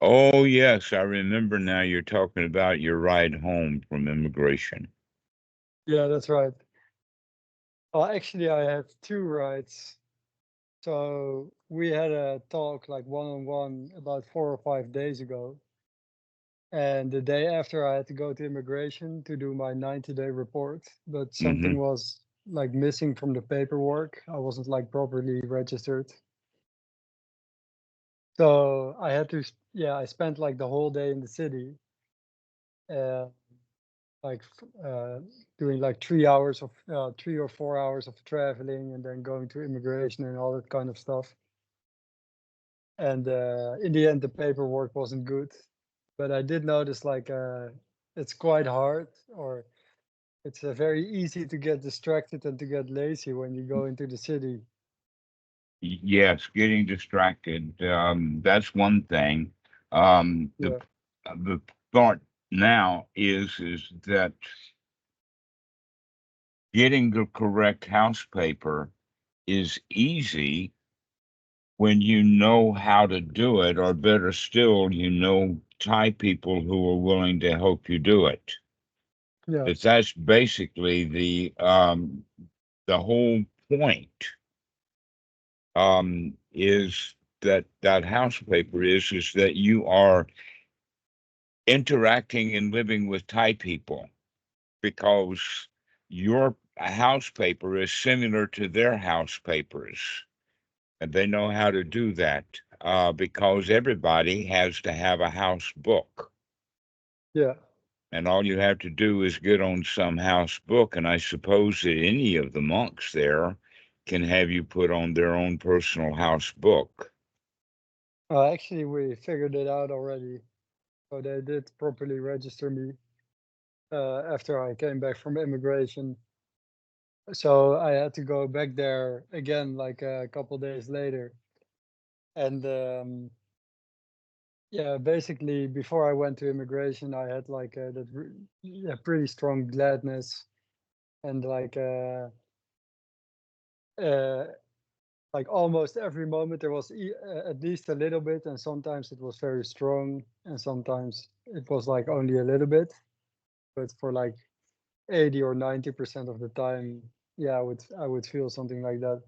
Oh, yes, I remember now you're talking about your ride home from immigration. Yeah, that's right. Actually, I had two rides. So we had a talk like one-on-one about 4 or 5 days ago. And the day after, I had to go to immigration to do my 90-day report, but Mm-hmm. something was like missing from the paperwork. I wasn't like properly registered. So I had to, yeah, I spent like the whole day in the city, uh, like doing like 3 hours of 3 or 4 hours of traveling and then going to immigration and all that kind of stuff. And in the end, the paperwork wasn't good. But I did notice like it's quite hard, or it's very easy to get distracted and to get lazy when you go into the city. Yes, getting distracted. That's one thing. Um, the Yeah, the thought now is that getting the correct house paper is easy when you know how to do it, or better still, you know Thai people who are willing to help you do it. yeah, That's basically the whole point. Is that house paper is that you are interacting and living with Thai people because your house paper is similar to their house papers, and they know how to do that because everybody has to have a house book. yeah. And all you have to do is get on some house book, and I suppose that any of the monks there can have you put on their own personal house book. Actually, we figured it out already. So they did properly register me after I came back from immigration. So I had to go back there again like a couple days later. And yeah, basically, before I went to immigration, I had like yeah, pretty strong gladness and uh, like almost every moment there was at least a little bit, and sometimes it was very strong, and sometimes it was like only a little bit. But for like 80 or 90% of the time, yeah, I would feel something like that.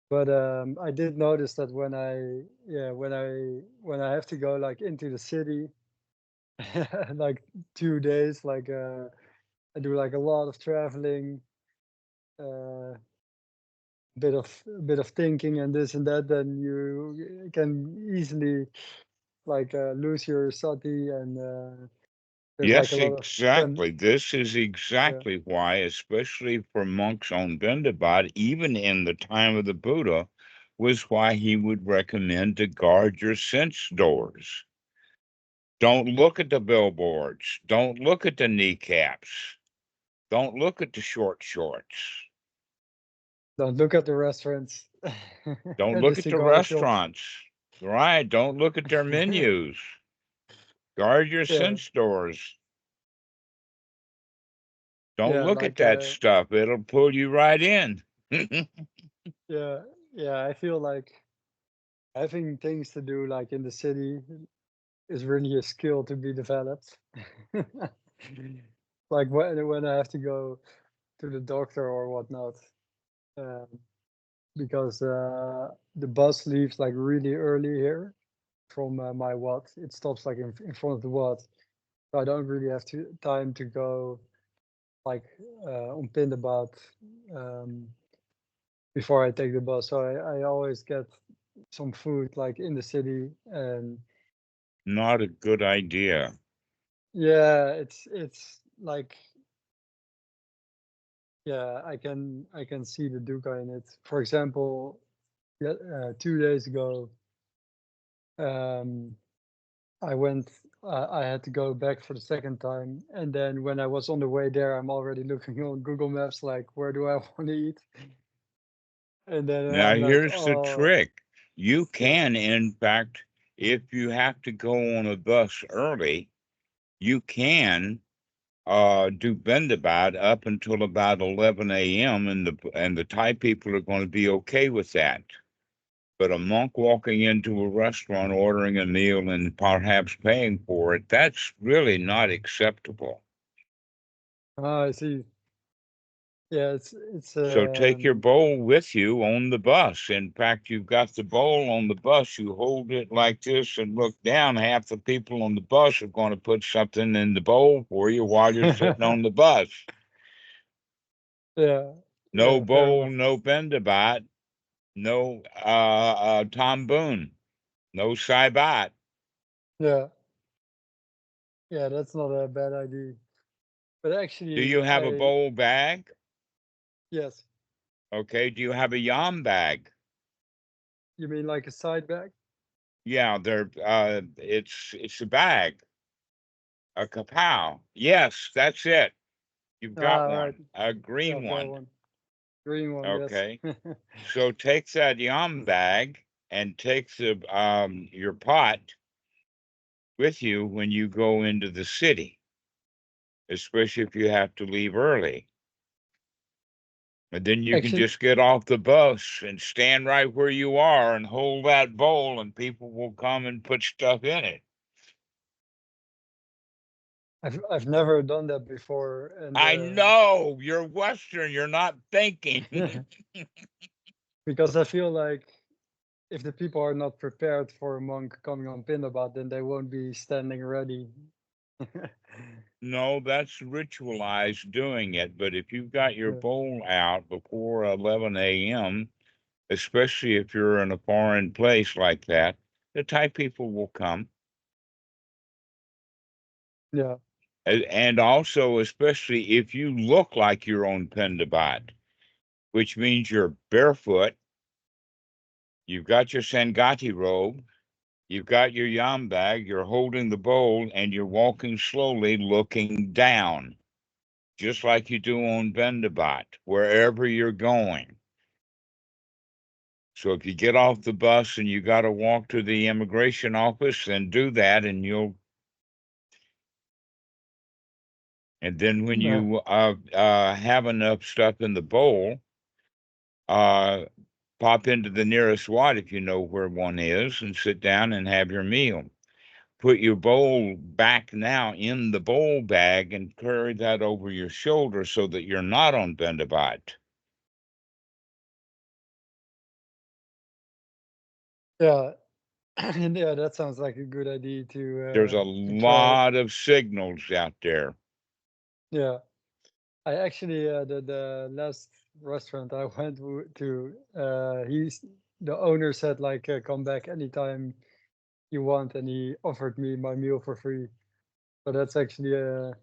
But I did notice that when I have to go like into the city, like 2 days, like I do like a lot of traveling, uh, bit of thinking and this and that, then you can easily like lose your sati, and there's like a Yes, lot of exactly. This is yeah, exactly why, especially for monks on Bindabad, even in the time of the Buddha, was why he would recommend to guard your sense doors. Don't look at the billboards. Don't look at the kneecaps. Don't look at the short shorts. don't look at the restaurants Don't and the look at the cigar shops. restaurants. Right. Don't look at their menus. Guard your Yeah, sense doors. Don't yeah, look at that stuff. It'll pull you right in. yeah, yeah. I feel like having things to do like in the city is really a skill to be developed. Like when I have to go to the doctor or whatnot, um, because the bus leaves like really early here from my wat. It stops like in front of the wat, so I don't really have time to go like on Pindabad um, before I take the bus. So I always get some food like in the city, and Not a good idea. yeah, it's like, yeah, I can see the dukkha in it. For example, yeah, 2 days ago, um, I went. I had to go back for the second time, and then when I was on the way there, I'm already looking on Google Maps, like where do I want to eat, and then Now, I'm like, here's the oh, trick. You yeah, can, in fact, if you have to go on a bus early, you can do Bendabad up until about 11 a.m. and the Thai people are going to be okay with that. But a monk walking into a restaurant, ordering a meal, and perhaps paying for it, that's really not acceptable. I see. Yeah, it's So take your bowl with you on the bus. In fact, you've got the bowl on the bus. You hold it like this and look down. Half the people on the bus are going to put something in the bowl for you while you're sitting on the bus. yeah. No Yeah, fair bowl, enough. no piṇḍapāt, no tambun, no saibat. Yeah. Yeah, that's not a bad idea. But Do actually, you have a bowl bag? yes. Okay. Do you have a yam bag? You mean like a side bag? Yeah, it's a bag, a kapow. Yes, that's it. You've got Ah, right. one, a Yeah, green I've got one. one. Green one, yes. Okay. So take that yam bag and take the your pot with you when you go into the city, especially if you have to leave early. And then you can Actually, just get off the bus and stand right where you are and hold that bowl, and people will come and put stuff in it. I've never done that before, and I know you're Western, you're not thinking. because I feel like if the people are not prepared for a monk coming on Piṇḍapāt, then they won't be standing ready. No, that's ritualized doing it. But if you've got your Yeah. bowl out before 11 a.m., especially if you're in a foreign place like that, the Thai people will come. Yeah. And also, especially if you look like you're on piṇḍapāt, which means you're barefoot, you've got your Sangati robe, you've got your yam bag, you're holding the bowl, and you're walking slowly looking down, just like you do on piṇḍapāt, wherever you're going. So if you get off the bus and you got to walk to the immigration office, then do that, and then when Yeah. you have enough stuff in the bowl, uh, pop into the nearest Wat if you know where one is, and sit down and have your meal. Put your bowl back now in the bowl bag and carry that over your shoulder so that you're not on piṇḍapāt. Yeah. And yeah, that sounds like a good idea There's a to try. lot of signals out there. Yeah. I actually the last restaurant I went to, the owner said like come back anytime you want, and he offered me my meal for free. So that's actually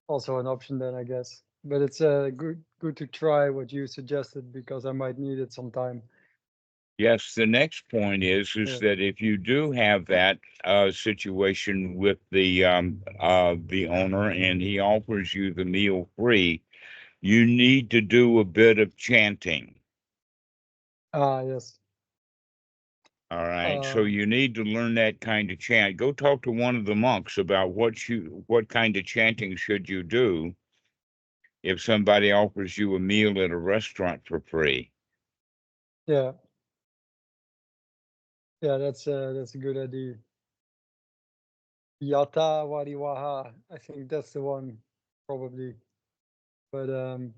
also an option then, I guess. But it's good to try what you suggested because I might need it sometime. Yes, the next point is Yeah. that if you do have that situation with the owner and he offers you the meal free, you need to do a bit of chanting. Ah, yes. All right. So Um, you need to learn that kind of chant. Go talk to one of the monks about what kind of chanting should you do if somebody offers you a meal at a restaurant for free. yeah. Yeah, that's a good idea. Yata Wariwaha. I think that's the one, probably. But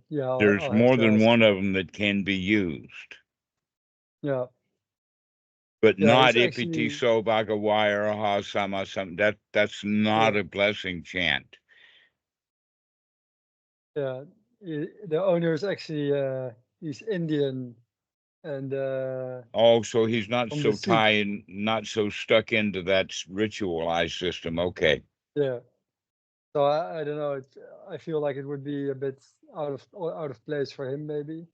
yeah, There's I'll have more to than ask. one of them that can be used, Yeah. but Yeah, not he's ipiti actually, so bhagavaya raha sama something. That's not yeah, a blessing chant. yeah. The owner is actually he's Indian and Oh, so he's not from the so Sikh. tied and not so stuck into that ritualized system. Okay. Yeah. So I don't know. I feel like it would be a bit out of place for him, maybe.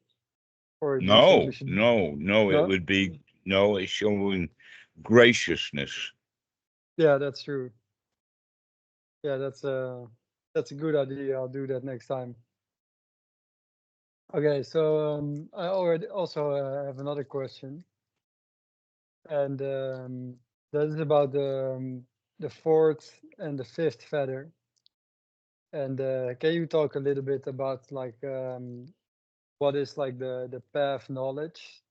Or do you think we No, should? no, no, it No. would be no, it's showing graciousness. Yeah, that's true. Yeah, that's a good idea. I'll do that next time. Okay, so I already also have another question, and that is about the fourth and the fifth feather. And can you talk a little bit about like what is like the path knowledge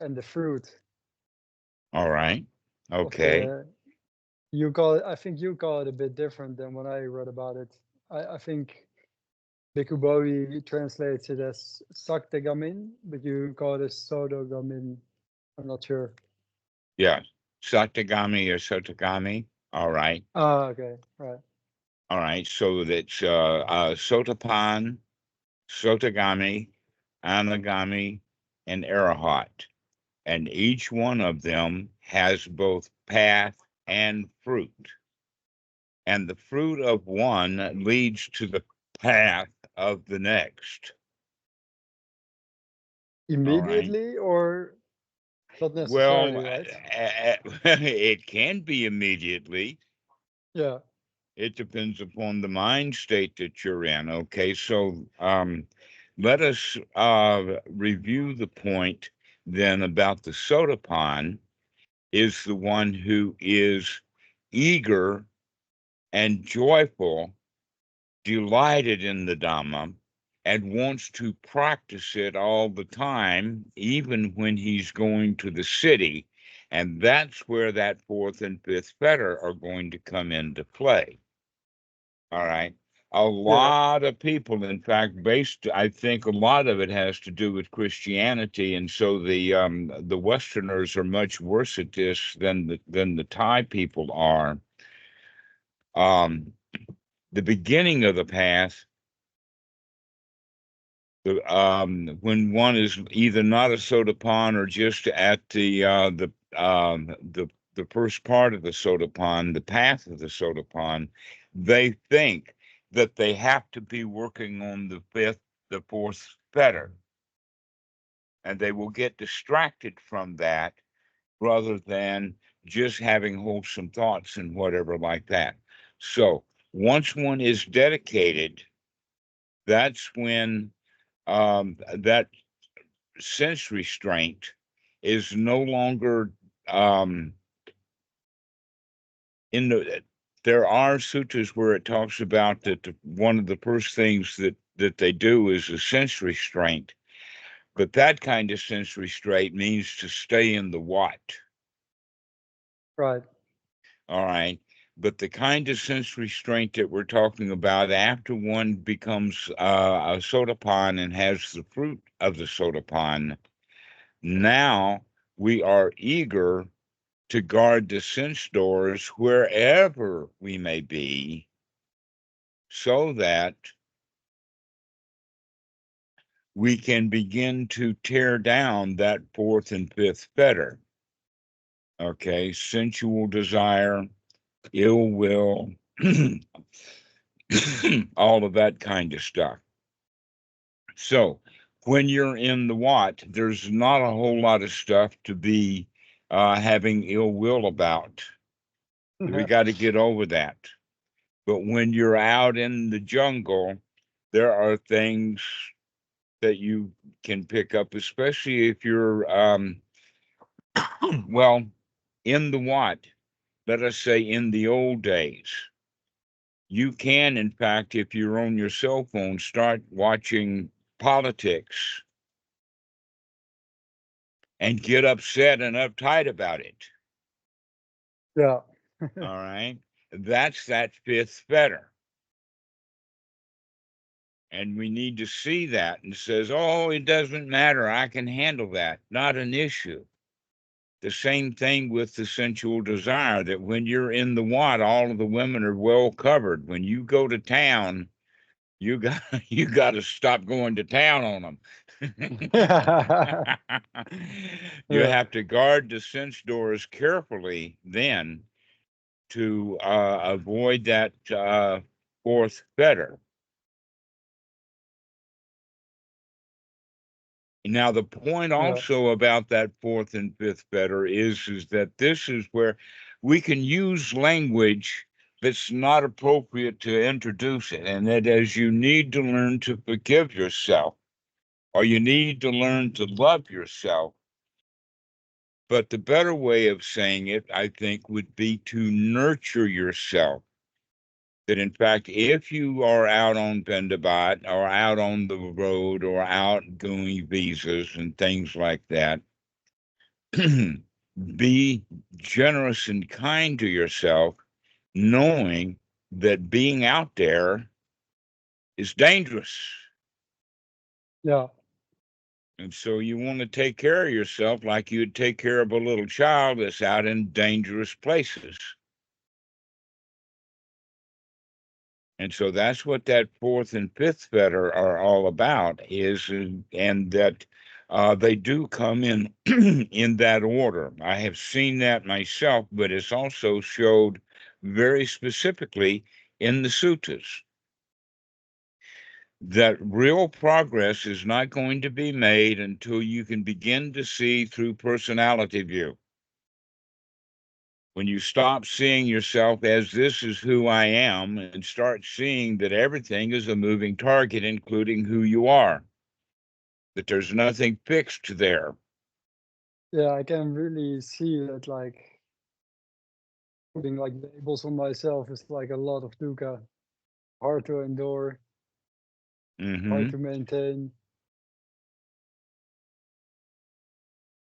and the fruit? All right. of Okay. the, you call it, I think you call it a bit different than when I read about it. I think Bhikkhu Bodhi translates it as Sakadagami, but you call it as Sodapanna. I'm not sure. Yeah. Satagami or Sotagami. All right. Ah, okay, right. All right. So that's Sotapan, Sotagami, Anagami, and Arahant. And each one of them has both path and fruit. And the fruit of one leads to the path of the next. All right. Immediately or not Well, necessarily, right? it can be immediately. Yeah, It depends upon the mind state that you're in. Okay, so let us review the point then about the Sodapan is the one who is eager and joyful, delighted in the Dhamma, and wants to practice it all the time, even when he's going to the city. And that's where that fourth and fifth fetter are going to come into play. All right. A yeah, lot of people, in fact, I think a lot of it has to do with Christianity, and so the Westerners are much worse at this than the Thai people are. Um, the beginning of the path, when one is either not a Sodapan or just at the first part of the Sodapan, the path of the Sodapan, they think that they have to be working on the fourth fetter, and they will get distracted from that rather than just having wholesome thoughts and whatever like that. So once one is dedicated, that's when that sense restraint is no longer um, in the. There are sutras where it talks about that one of the first things that they do is a sense restraint, but that kind of sense restraint means to stay in the what. right. All right. But the kind of sense restraint that we're talking about after one becomes a sodapan and has the fruit of the sodapan, now we are eager to guard the sense doors wherever we may be, so that we can begin to tear down that fourth and fifth fetter. Okay, sensual desire, ill will, all of that kind of stuff. So when you're in the what, there's not a whole lot of stuff to be having ill will about. We got to get over that. But when you're out in the jungle, there are things that you can pick up, especially if you're, well, in the what? Let us say in the old days. You can, in fact, if you're on your cell phone, start watching politics and get upset and uptight about it. Yeah. All right. That's that fifth fetter. And we need to see that and says, oh, it doesn't matter. I can handle that. Not an issue. The same thing with the sensual desire that when you're in the what, all of the women are well covered. When you go to town, you got you got to stop going to town on them. You Yeah, have to guard the sense doors carefully then to avoid that fourth fetter. Now, the point yeah, also about that fourth and fifth fetter is that this is where we can use language that's not appropriate to introduce it, and that as you need to learn to forgive yourself, or you need to learn to love yourself. But the better way of saying it, I think, would be to nurture yourself. That in fact, if you are out on piṇḍapāt or out on the road or out doing visas and things like that, be generous and kind to yourself, knowing that being out there is dangerous. Yeah. And so you want to take care of yourself like you'd take care of a little child that's out in dangerous places. And so that's what that fourth and fifth fetter are all about, and that they do come in in that order. I have seen that myself, but it's also showed very specifically in the suttas that real progress is not going to be made until you can begin to see through personality view. When you stop seeing yourself as this is who I am and start seeing that everything is a moving target, including who you are, that there's nothing fixed there. Yeah, I can really see that, like, putting like labels on myself is like a lot of dukkha, hard to endure, hard to maintain.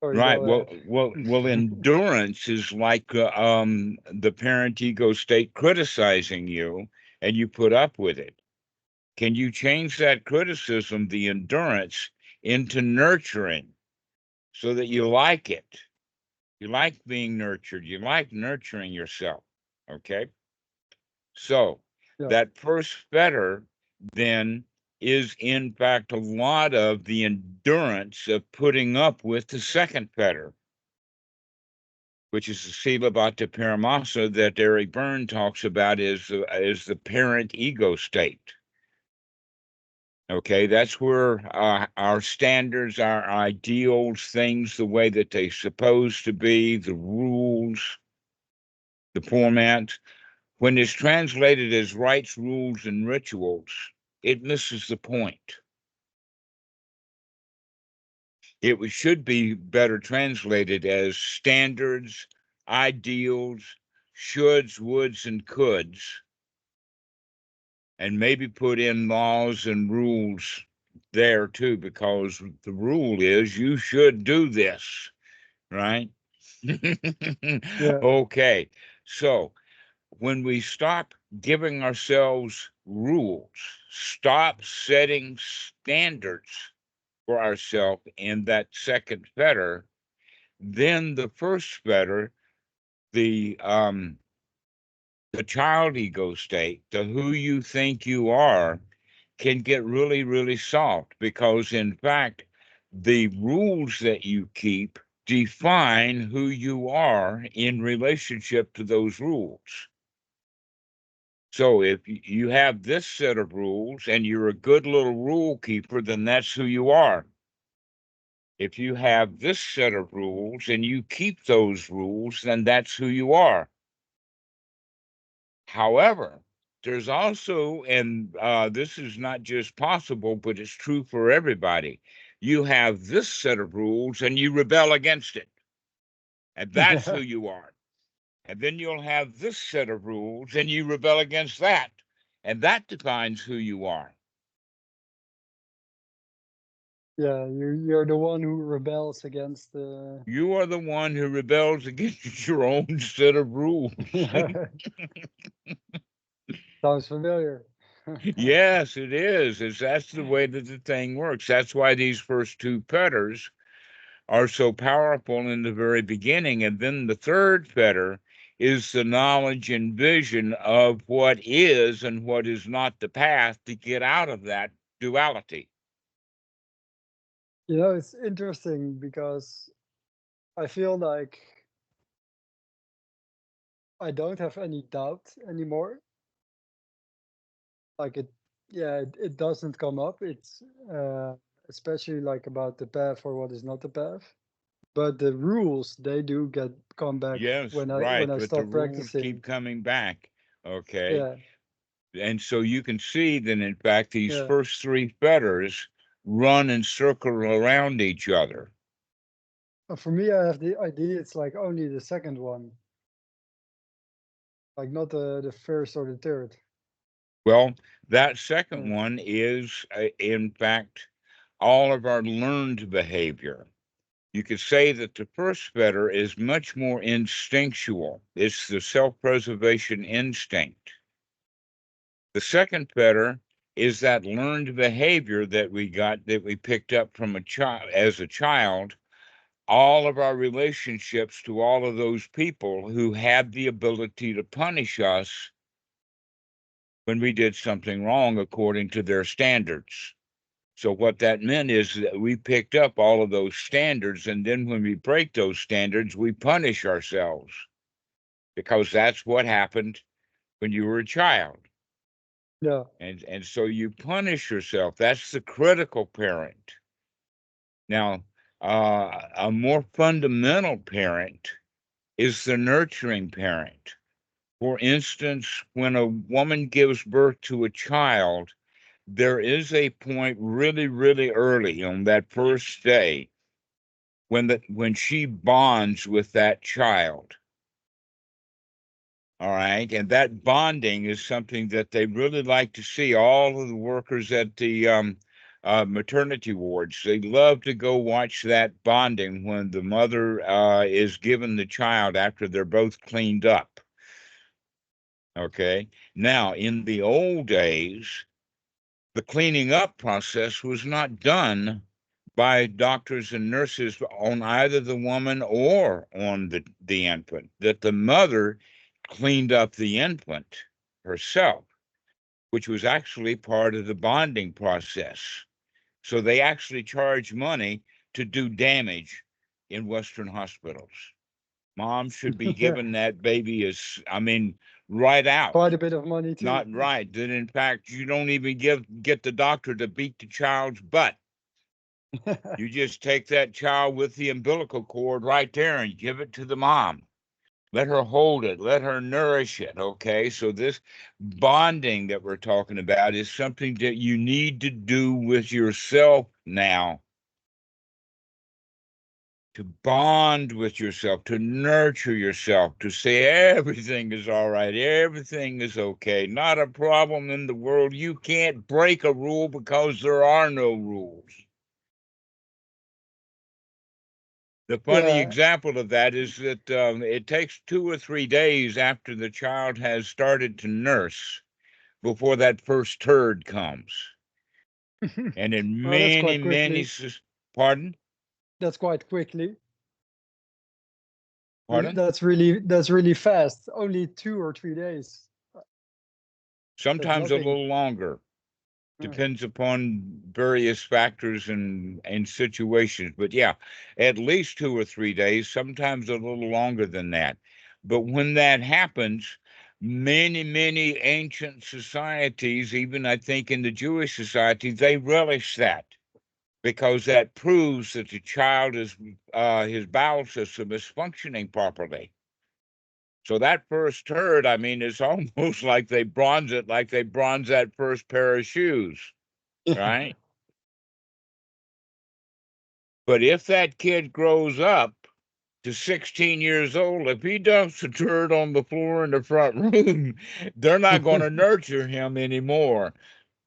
Sorry, Right. go ahead. Well, endurance is like the parent ego state criticizing you, and you put up with it. Can you change that criticism, the endurance, into nurturing so that you like it? You like being nurtured. You like nurturing yourself. Okay. So Yeah. that first fetter then is, in fact, a lot of the endurance of putting up with the second fetter, which is the Silabbata Paramasa that Eric Byrne talks about is the parent ego state. Okay, that's where our standards, our ideals, things the way that they're supposed to be, the rules, the format, when it's translated as rites, rules, and rituals, it misses the point. Should be better translated as standards, ideals, shoulds, woulds, and coulds, and maybe put in laws and rules there too, because the rule is you should do this, right? Yeah. Okay, so when we stop giving ourselves rules, stop setting standards for ourselves in that second fetter, then the first fetter, the child ego state, the who you think you are, can get really, really soft, because in fact, the rules that you keep define who you are in relationship to those rules. So if you have this set of rules and you're a good little rule keeper, then that's who you are. If you have this set of rules and you keep those rules, then that's who you are. However, there's also, and this is not just possible, but it's true for everybody. You have this set of rules and you rebel against it, and that's who you are. And then you'll have this set of rules and you rebel against that, and that defines who you are. Yeah, you're the one who rebels against the. You are the one who rebels against your own set of rules. Sounds familiar. Yes, it is. That's the way that the thing works. That's why these first two fetters are so powerful in the very beginning. And then the third fetter is the knowledge and vision of what is and what is not the path to get out of that duality. You know, it's interesting because I feel like I don't have any doubt anymore. Like it doesn't come up. It's especially like about the path or what is not the path. But the rules, they do come back Yes, when right. I But the start rules keep practicing. coming back. Okay. Yeah, And so you can see that, in fact, these yeah. first three fetters run and circle around each other. For me, I have the idea it's like only the second one, like not the first or the third. Well, that second Yeah. one is, in fact, all of our learned behavior. You could say that the first fetter is much more instinctual. It's the self-preservation instinct. The second fetter is that learned behavior that we picked up from a child as a child. All of our relationships to all of those people who had the ability to punish us when we did something wrong according to their standards. So what that meant is that we picked up all of those standards, and then when we break those standards, we punish ourselves, because that's what happened when you were a child. Yeah. And so you punish yourself. That's the critical parent. Now, a more fundamental parent is the nurturing parent. For instance, when a woman gives birth to a child, there is a point really, really early on that first day when she bonds with that child. All right. And that bonding is something that they really like to see. All of the workers at the maternity wards, they love to go watch that bonding when the mother is given the child after they're both cleaned up. Okay. Now, in the old days, the cleaning up process was not done by doctors and nurses on either the woman or on the infant, that the mother cleaned up the infant herself, which was actually part of the bonding process. So they actually charge money to do damage in Western hospitals. Mom should be Yeah. given that baby right out. Quite a bit of money too. Not right. That in fact you don't even get the doctor to beat the child's butt. You just take that child with the umbilical cord right there and give it to the mom. Let her hold it, let her nourish it. Okay. So this bonding that we're talking about is something that you need to do with yourself now. To bond with yourself, to nurture yourself, to say everything is all right, everything is okay, not a problem in the world. You can't break a rule because there are no rules. The funny Yeah. example of that is that it takes 2 or 3 days after the child has started to nurse before that first turd comes. And in Well, that's many, quite many, quickly. pardon? That's quite quickly. Pardon? That's really fast. Only 2 or 3 days. That's Sometimes a nothing. little longer. Yeah. Depends upon various factors and situations. But yeah, at least 2 or 3 days, sometimes a little longer than that. But when that happens, many, many ancient societies, even I think in the Jewish society, they relish that, because that proves that the child is his bowel system is functioning properly. So that first turd, it's almost like they bronze it, like they bronze that first pair of shoes, right? But if that kid grows up to 16 years old, if he dumps a turd on the floor in the front room, they're not going to nurture him anymore.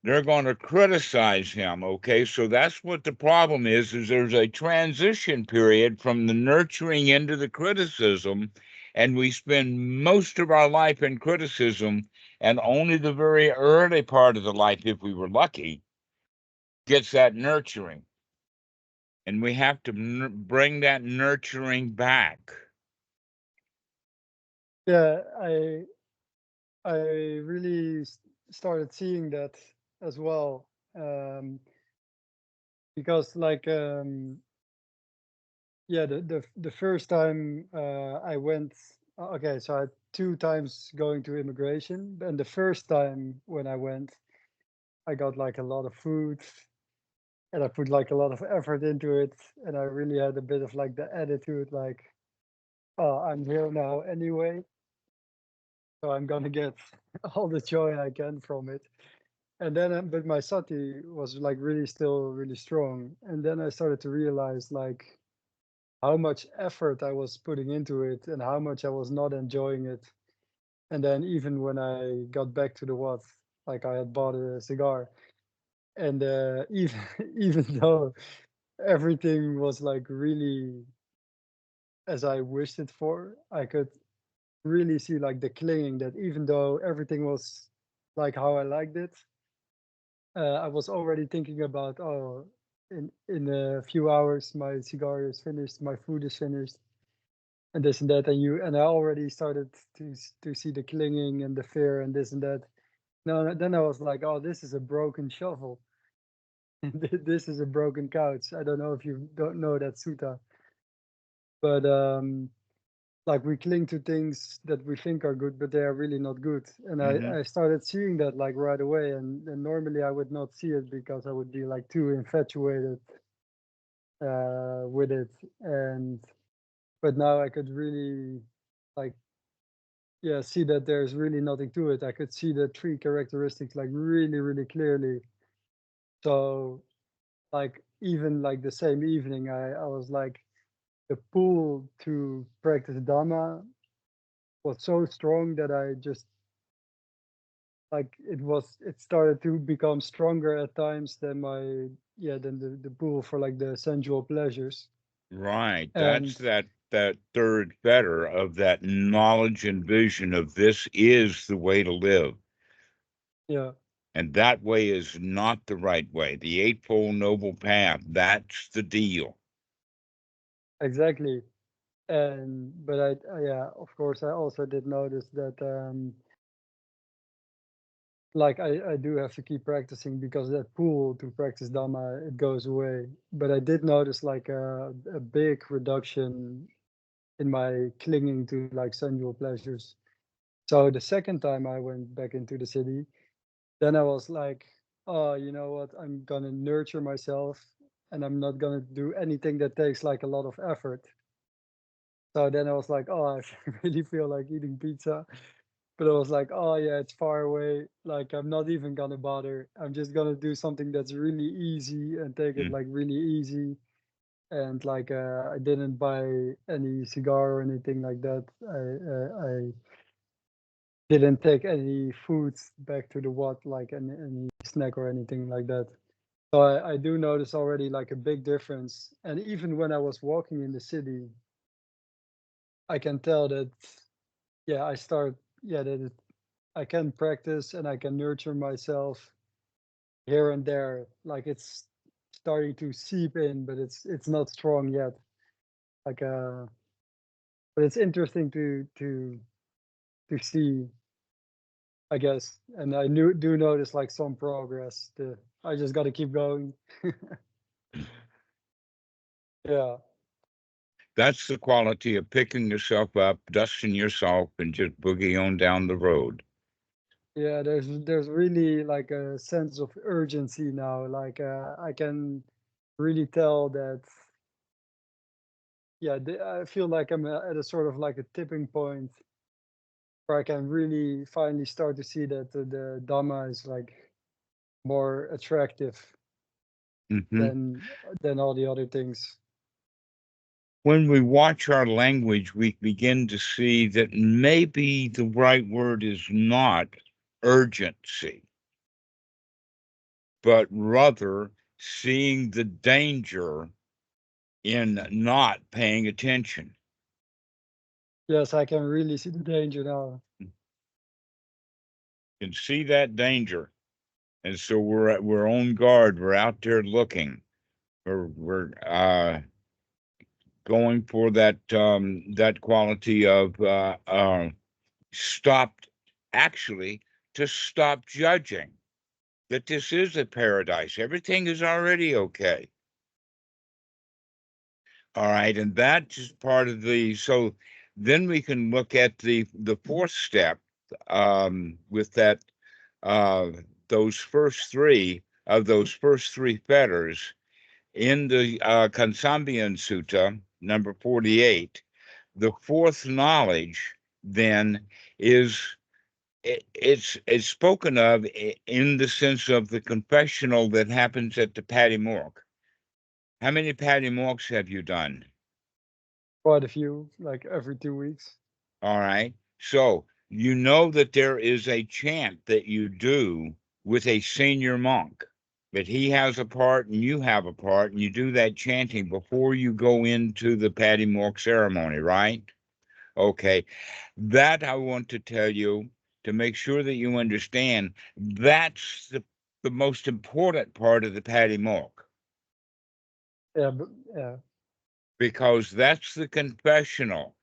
They're going to criticize him. Okay. So that's what the problem is there's a transition period from the nurturing into the criticism. And we spend most of our life in criticism, and only the very early part of the life, if we were lucky, gets that nurturing. And we have to bring that nurturing back. Yeah, I really started seeing that as well, because like yeah, the first time I went, okay, so I had 2 times going to immigration, and the first time when I went, I got like a lot of food, and I put like a lot of effort into it, and I really had a bit of like the attitude like, oh, I'm here now anyway, so I'm gonna get all the joy I can from it. And then, but my sati was like really still really strong. And then I started to realize like how much effort I was putting into it and how much I was not enjoying it. And then even when I got back to the what, like I had bought a cigar, and even even though everything was like really as I wished it for. I could really see like the clinging, that even though everything was like how I liked it, I was already thinking about, oh, in a few hours my cigar is finished, my food is finished, and this and that, and I already started to see the clinging and the fear and this and that. No, then I was like, oh, this is a broken shovel. This is a broken couch. I don't know if you don't know that sutta, but like we cling to things that we think are good, but they are really not good. And Mm-hmm. I started seeing that like right away. And normally I would not see it because I would be like too infatuated with it. And but now I could really like yeah see that there's really nothing to it. I could see the three characteristics like really really clearly. So like even like the same evening, I was like the pull to practice Dhamma was so strong that I just like it started to become stronger at times than my yeah than the pull for like the sensual pleasures. Right. That's And that third fetter of that knowledge and vision of this is the way to live. yeah, And that way is not the right way. The Eightfold Noble Path, that's the deal. exactly. And but yeah, of course I also did notice that like I do have to keep practicing because that pull to practice Dhamma it goes away. But I did notice like a big reduction in my clinging to like sensual pleasures. So the second time I went back into the city, then I was like, oh, you know what? I'm gonna nurture myself and I'm not gonna do anything that takes like a lot of effort. So then I was like, oh, I really feel like eating pizza. But I was like, oh yeah, it's far away. Like I'm not even gonna bother. I'm just gonna do something that's really easy and take it Mm. like really easy. And like I didn't buy any cigar or anything like that. I didn't take any foods back to the wat, like any snack or anything like that. So I do notice already like a big difference. And even when I was walking in the city, I can tell that, yeah, that I can practice and I can nurture myself here and there. Like it's starting to seep in, but it's not strong yet. Like but it's interesting to see, I guess. And do notice like some progress. I just got to keep going. Yeah. That's the quality of picking yourself up, dusting yourself, and just boogie on down the road. Yeah, there's really like a sense of urgency now. Like I can really tell that. Yeah, I feel like I'm at a sort of like a tipping point where I can really finally start to see that the Dhamma is like more attractive Hmm. than all the other things. When we watch our language, we begin to see that maybe the right word is not urgency, but rather seeing the danger in not paying attention. Yes, I can really see the danger now. You can see that danger. And so we're on guard. We're out there looking. We're going for that quality of stopped actually to stop judging that this is a paradise. Everything is already okay. All right, and that's just part of the so then we can look at the fourth step with that uh those first three fetters in the Kansambian Sutta, number 48. The fourth knowledge then is it's spoken of in the sense of the confessional that happens at the Patimokkha. How many Patimokkha have you done? Quite a few, like every 2 weeks. All right. So you know that there is a chant that you do with a senior monk. But he has a part and you have a part, and you do that chanting before you go into the Patimokkha ceremony, right? Okay. That I want to tell you to make sure that you understand that's the most important part of the Patimokkha, Yeah, but, yeah, because that's the confessional.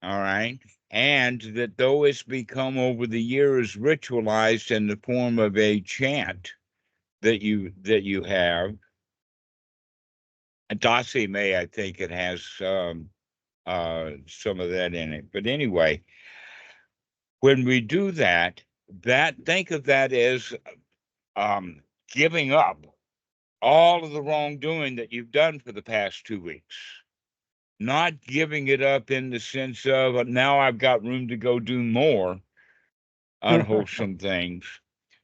All right. And that though it's become over the years ritualized in the form of a chant that you have, Dasi May, I think it has some of that in it. But anyway, when we do that, think of that as giving up all of the wrongdoing that you've done for the past 2 weeks. Not giving it up in the sense of now I've got room to go do more unwholesome things,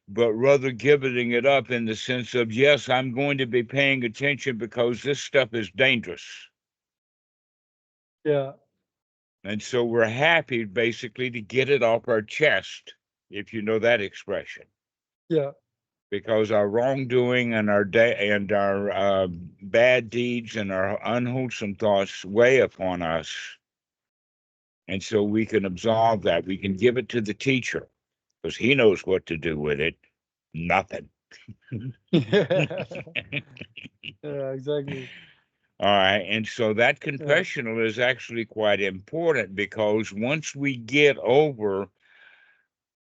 but rather giving it up in the sense of, yes, I'm going to be paying attention because this stuff is dangerous. yeah, And so we're happy basically to get it off our chest, if you know that expression, yeah, because our wrongdoing and our bad deeds and our unwholesome thoughts weigh upon us. And so we can absolve that. We can give it to the teacher because he knows what to do with it. Nothing. yeah, exactly. All right. And so that Yeah, confessional is actually quite important, because once we get over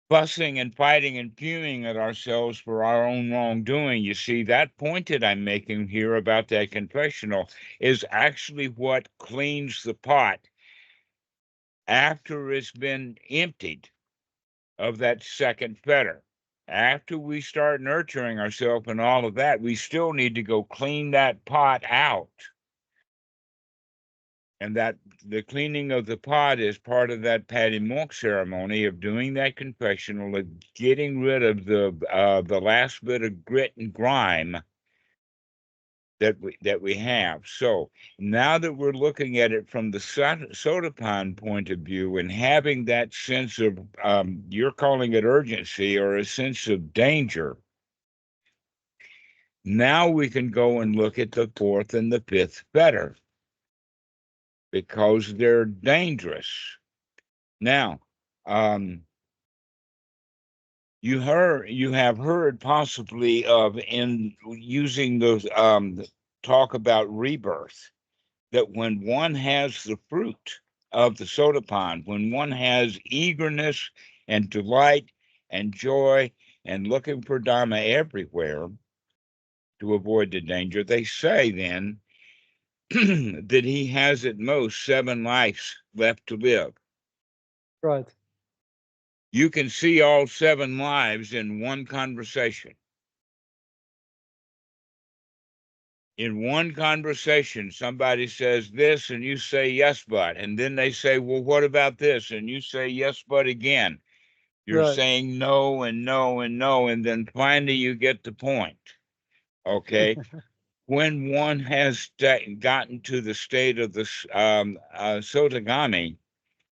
fussing and fighting and fuming at ourselves for our own wrongdoing, you see, that point that I'm making here about that confessional is actually what cleans the pot after it's been emptied of that second fetter. After we start nurturing ourselves and all of that, we still need to go clean that pot out. And that the cleaning of the pot is part of that Patimokkha ceremony of doing that confessional, of getting rid of the last bit of grit and grime that we have. So now that we're looking at it from the Sodapanna point of view and having that sense of you're calling it urgency or a sense of danger, now we can go and look at the fourth and the fifth fetter, because they're dangerous. Now, you have heard possibly of, in using those talk about rebirth, that when one has the fruit of the Sodapanna, when one has eagerness and delight and joy and looking for Dhamma everywhere to avoid the danger, they say then that he has at most 7 lives left to live. right. You can see all 7 lives in one conversation. In one conversation, somebody says this and you say, yes, but. And then they say, well, what about this? And you say, yes, but again. You're Right. saying no and no and no. And then finally you get the point. Okay. When one has gotten to the state of the Sakadagami,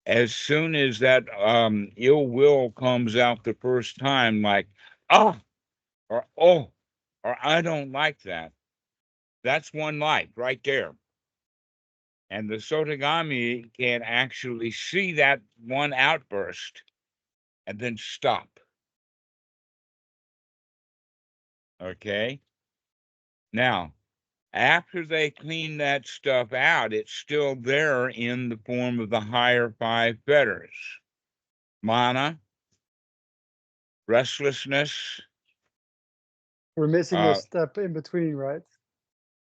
as soon as that ill will comes out the first time, like, oh, or oh, or I don't like that, that's one life right there. And the Sakadagami can actually see that one outburst and then stop. Okay. Now, after they clean that stuff out, it's still there in the form of the higher 5 fetters: mana, restlessness. We're missing a Uh, step in between, right?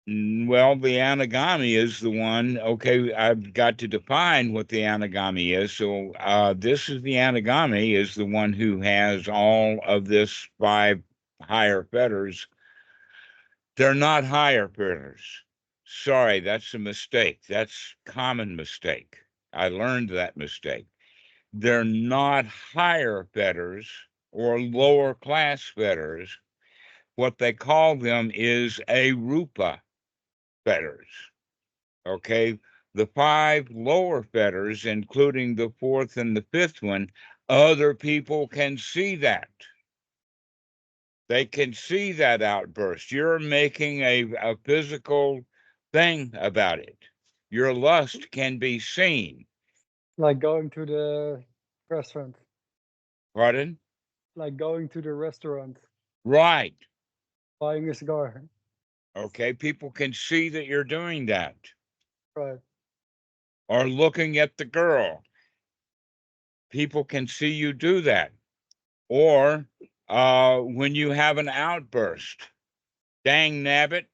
well, the Anagami is the one. Okay, I've got to define what the Anagami is. So this is the Anagami, is the one who has all of this 5 higher fetters. They're not higher fetters. Sorry, that's a mistake. That's common mistake. I learned that mistake. They're not higher fetters or lower class fetters. What they call them is a rupa fetters. Okay. The 5 lower fetters, including the 4th and the 5th one, other people can see that. They can see that outburst. You're making a physical thing about it. Your lust can be seen. Like going to the restaurant. Pardon? Like going to the restaurant, Right. buying a cigar. Okay. People can see that you're doing that. Right. Or looking at the girl. People can see you do that. Or when you have an outburst, dang nabbit,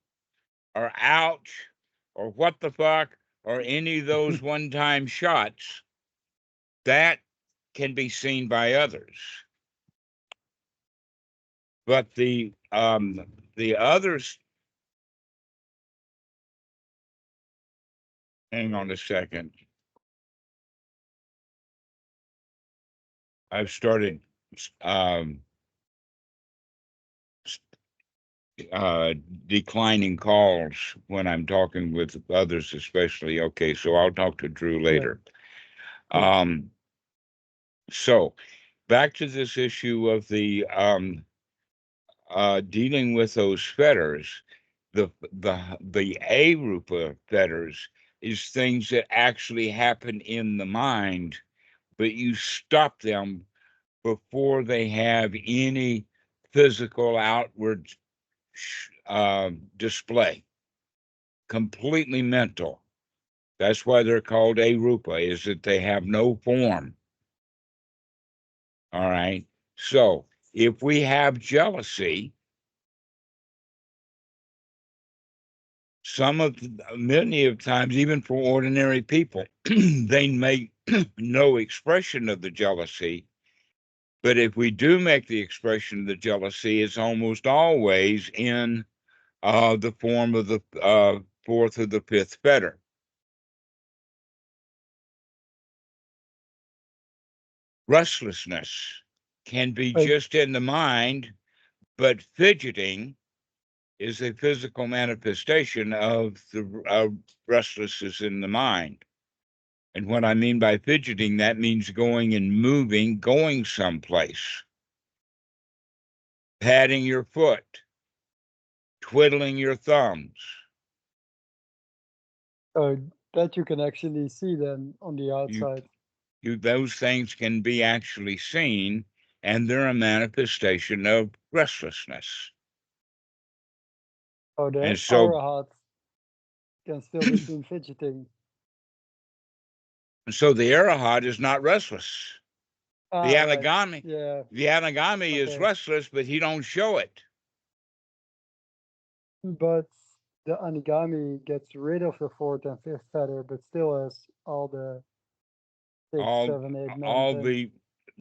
or ouch, or what the fuck, or any of those one-time shots, that can be seen by others. But the others, hang on a second. I've started declining calls when I'm talking with others, especially. Okay, so I'll talk to Drew later. Yeah. So back to this issue of the dealing with those fetters, the arupa fetters is things that actually happen in the mind, but you stop them before they have any physical outward display. Completely mental. That's why they're called arupa, is that they have no form. All right. So if we have jealousy, many of times, even for ordinary people, they make no expression of the jealousy. But if we do make the expression of the jealousy, it's almost always in the form of the fourth or the fifth fetter. Restlessness can be Wait, just in the mind, but fidgeting is a physical manifestation of the restlessness in the mind. And what I mean by fidgeting, that means going and moving, going someplace, patting your foot, twiddling your thumbs. so that you can actually see them on the You, outside. those things can be actually seen, and they're a manifestation of restlessness. Oh, the And so, Arahant can still be seen fidgeting. the Arahant is not restless. The Ah, right. Anagami, Yeah. is Okay. restless, but he don't show it. But the Anagami gets rid of the fourth and fifth feather, but still has all the 6, All 7, 8, 9, all 10. the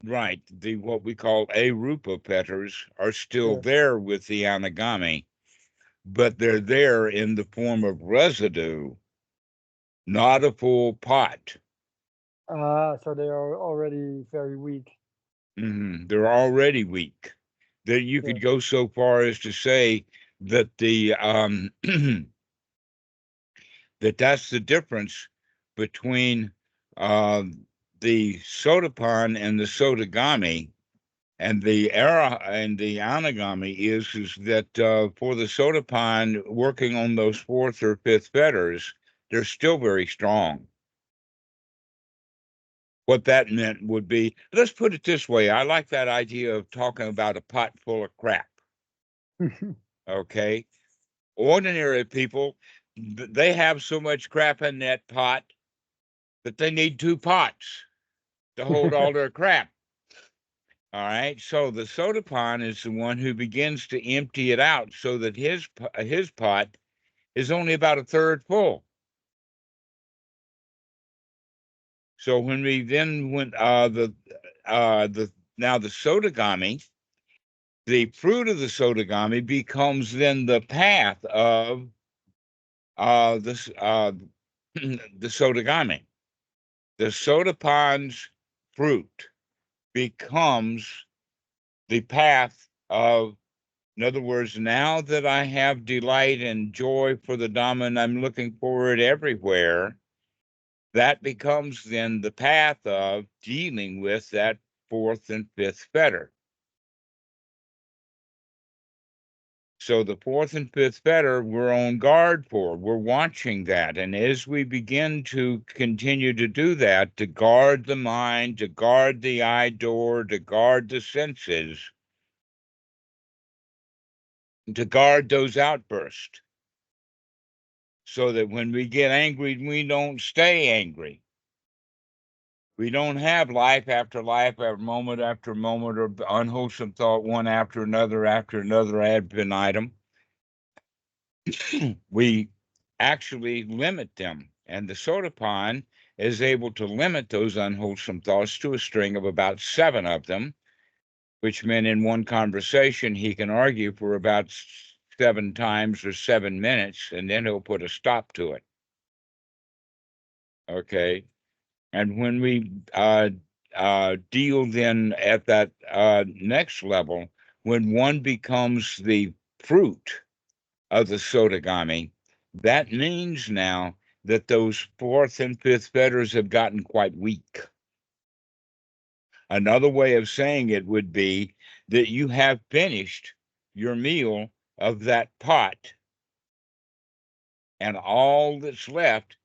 right, the what we call arupa fetters are still Yeah. there with the Anagami, but they're there in the form of residue, not a full pot. Ah, so they are already very weak. They're already weak. That you Yeah. could go so far as to say that that's the difference between uh, the Sodapanna and the Sodagami, and the Anagami is that for the Sodapanna working on those fourth or fifth fetters, they're still very strong. What that meant would be, let's put it this way. I like that idea of talking about a pot full of crap. Okay. Ordinary people, they have so much crap in that pot that they need two pots to hold all their crap. All right. So the Sodapanna is the one who begins to empty it out so that his pot is only about a third full. So when we then went now the Sodagami, the fruit of the Sodagami becomes then the path of this the Sodagami. The Sodapanna's fruit becomes the path of, in other words, now that I have delight and joy for the Dhamma and I'm looking forward everywhere, that becomes then the path of dealing with that fourth and fifth fetter. So the fourth and fifth fetter, we're on guard for. We're watching that. And as we begin to continue to do that, to guard the mind, to guard the eye door, to guard the senses, to guard those outbursts, so that when we get angry, we don't stay angry. We don't have life after moment after moment of unwholesome thought, one after another ad infinitum. We actually limit them. And the Sodapanna is able to limit those unwholesome thoughts to a string of about 7 of them, which meant in one conversation he can argue for about 7 times or 7 minutes, and then he'll put a stop to it. Okay. And when we deal then at that next level, when one becomes the fruit of the Sakadagami, that means now that those fourth and fifth fetters have gotten quite weak. Another way of saying it would be that you have finished your meal of that pot, and all that's left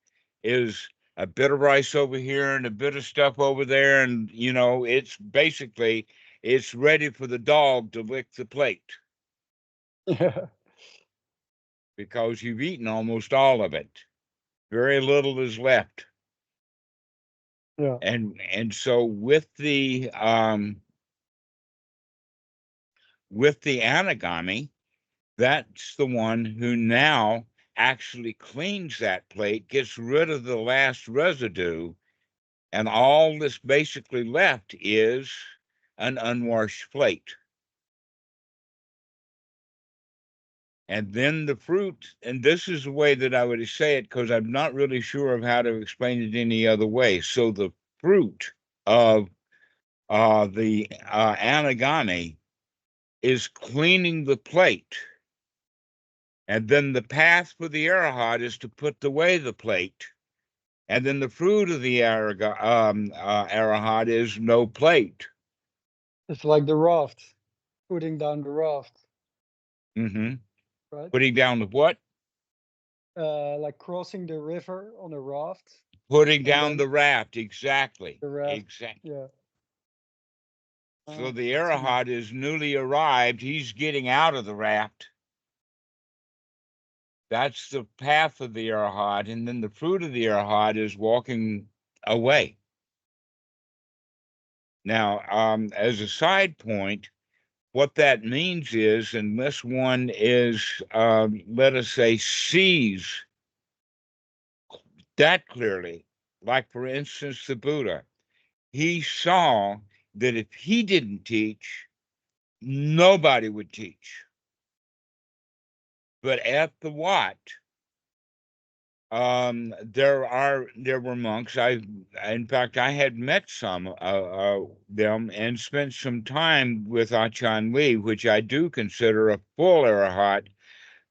is a bit of rice over here and a bit of stuff over there, and it's basically it's ready for the dog to lick the plate. Yeah. Because you've eaten almost all of it. Very little is left. Yeah. And so with the Anagami, that's the one who now actually cleans that plate, gets rid of the last residue, and all that's basically left is an unwashed plate. And then the fruit, and this is the way that I would say it, because I'm not really sure of how to explain it any other way. So the fruit of the Anagami is cleaning the plate. And then the path for the Arahant is to put away the plate. And then the fruit of the Arahant is no plate. It's like the raft, putting down the raft, Mm-hmm. right? Putting down the what? Like crossing the river on a raft. Putting And down then the raft. Exactly. the raft, Exactly. yeah. So the I see. Arahant is newly arrived. He's getting out of the raft. That's the path of the Arahant. And then the fruit of the Arahant is walking away. Now, as a side point, what that means is, unless one is, let us say, sees that clearly, like for instance, the Buddha, he saw that if he didn't teach, nobody would teach. But at the Wat, there were monks. In fact, I had met some them and spent some time with Achan Lee, which I do consider a full Arahant,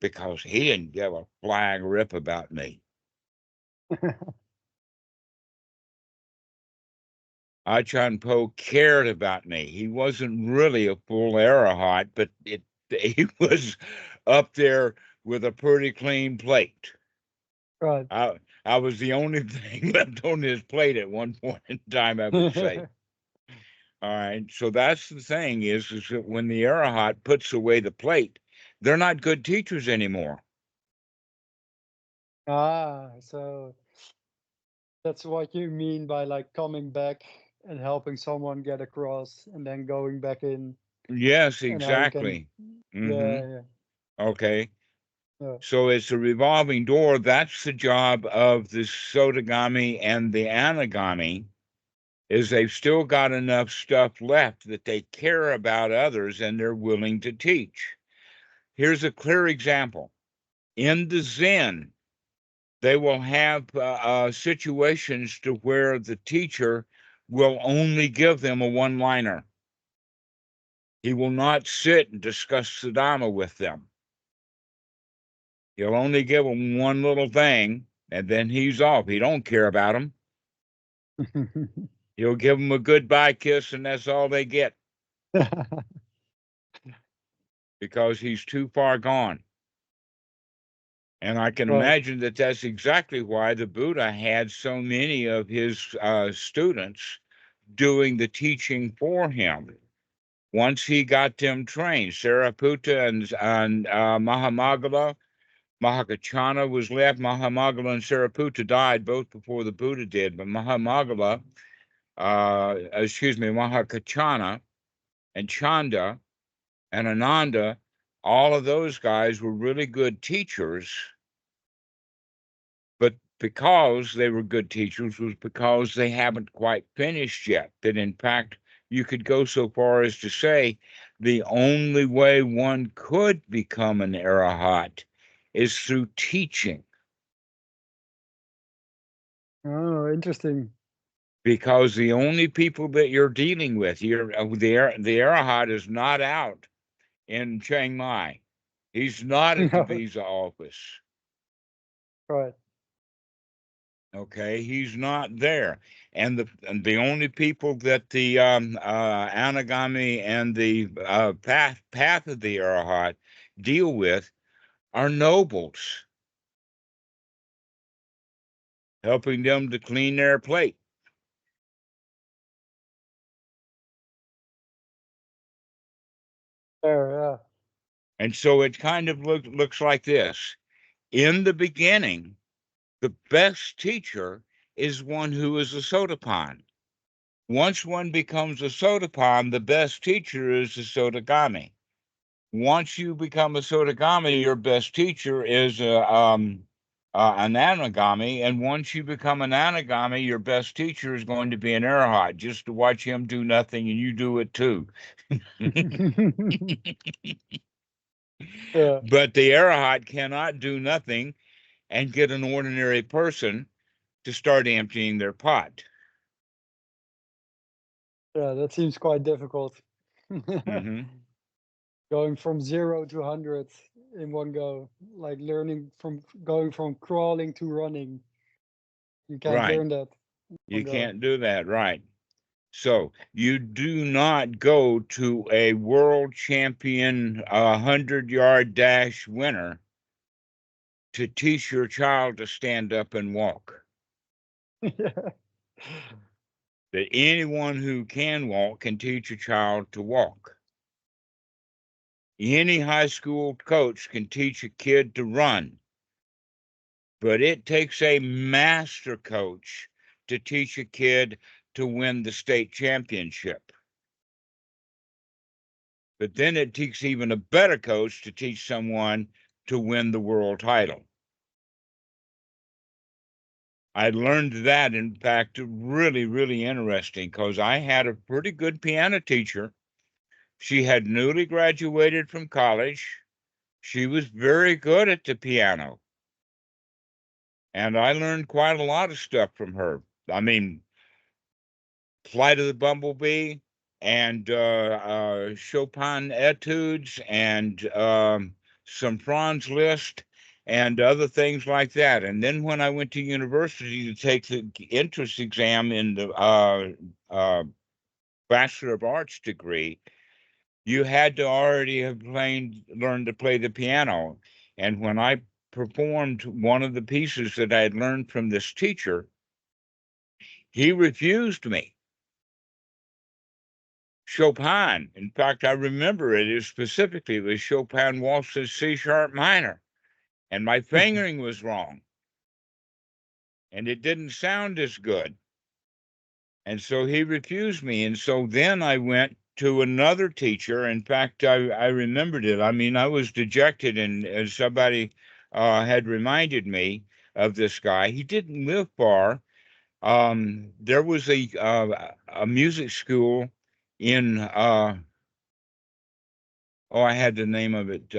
because he didn't give a flying rip about me. Achan Po cared about me. He wasn't really a full Arahant, but he was up there with a pretty clean plate. Right. I was the only thing left on his plate at one point in time, I would say. All right. So that's the thing is that when the Arahant puts away the plate, they're not good teachers anymore. So that's what you mean by like coming back and helping someone get across and then going back in, Yes, and how you can, exactly. Mm-hmm. yeah, Okay. yeah. So it's a revolving door. That's the job of the Sodagami and the Anagami, is they've still got enough stuff left that they care about others and they're willing to teach. Here's a clear example. In the Zen, they will have situations to where the teacher will only give them a one-liner. He will not sit and discuss the Dhamma with them. He'll only give them one little thing, and then he's off. He don't care about them. He'll give them a goodbye kiss, and that's all they get. because he's too far gone. And I can Right. imagine that that's exactly why the Buddha had so many of his students doing the teaching for him. Once he got them trained, Sariputta and Mahamagala, Mahakachana was left. Mahamagala and Sariputta died both before the Buddha did, but Mahakachana and Chanda and Ananda, all of those guys were really good teachers. But because they were good teachers was because they haven't quite finished yet. That in fact, you could go so far as to say the only way one could become an Arahant is through teaching. Oh, interesting. Because the only people that you're dealing with, the Arahant is not out in Chiang Mai. He's not at the visa office. Right. Okay, he's not there, and the only people that the Anagami and the path of the Arahant deal with are nobles, helping them to clean their plate. There, yeah. And so it kind of looks like this. In the beginning, the best teacher is one who is a Sodapanna. Once one becomes a Sodapanna, the best teacher is a Sakadagami. Once you become a Sodagami, your best teacher is an Anagami. And once you become an Anagami, your best teacher is going to be an Arahant, just to watch him do nothing and you do it too. Yeah. But the Arahant cannot do nothing and get an ordinary person to start emptying their pot. Yeah, that seems quite difficult. Mm-hmm. Going from 0 to 100 in one go, like learning from going from crawling to running. You can't Right. learn that in You one go. can't do that. Right. So you do not go to a world champion 100-yard dash winner to teach your child to stand up and walk. Yeah. That anyone who can walk can teach a child to walk. Any high school coach can teach a kid to run, but it takes a master coach to teach a kid to win the state championship. But then it takes even a better coach to teach someone to win the world title. I learned that, in fact, really, really interesting because I had a pretty good piano teacher. She had newly graduated from college. She was very good at the piano. And I learned quite a lot of stuff from her. I mean, Flight of the Bumblebee and Chopin etudes and some Franz Liszt and other things like that. And then when I went to university to take the entrance exam in the Bachelor of Arts degree, you had to already have learned to play the piano. And when I performed one of the pieces that I had learned from this teacher, he refused me. Chopin. In fact, I remember it specifically. It was Chopin Waltz's C sharp minor, and my fingering was wrong, and it didn't sound as good. And so he refused me. And so then I went to another teacher. In fact, I remembered it. I mean, I was dejected, and as somebody had reminded me of this guy, he didn't live far. There was a music school in I had the name of it.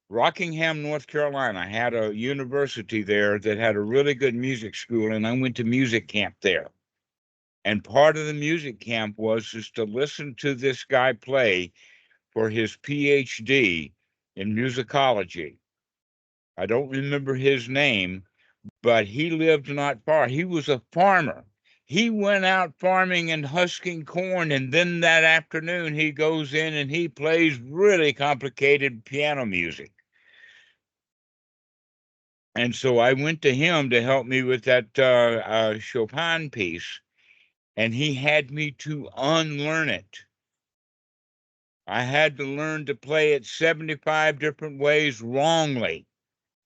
Rockingham, North Carolina, had a university there that had a really good music school, and I went to music camp there. And part of the music camp was just to listen to this guy play for his PhD in musicology. I don't remember his name, but he lived not far. He was a farmer. He went out farming and husking corn, and then that afternoon he goes in and he plays really complicated piano music. And so I went to him to help me with that Chopin piece, and he had me to unlearn it. I had to learn to play it 75 different ways wrongly,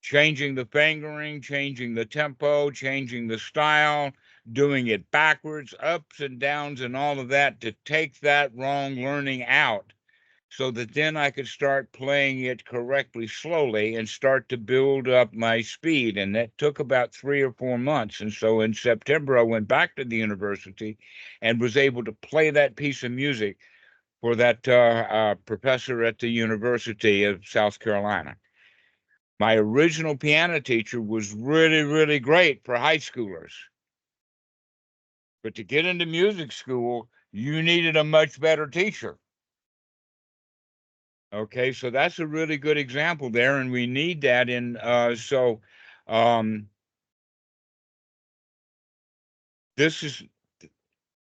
changing the fingering, changing the tempo, changing the style, doing it backwards, ups and downs, and all of that to take that wrong learning out, so that then I could start playing it correctly slowly and start to build up my speed. And that took about 3 or 4 months. And so in September, I went back to the university and was able to play that piece of music for that professor at the University of South Carolina. My original piano teacher was really, really great for high schoolers. But to get into music school, you needed a much better teacher. Okay, so that's a really good example there, and we need that in this is,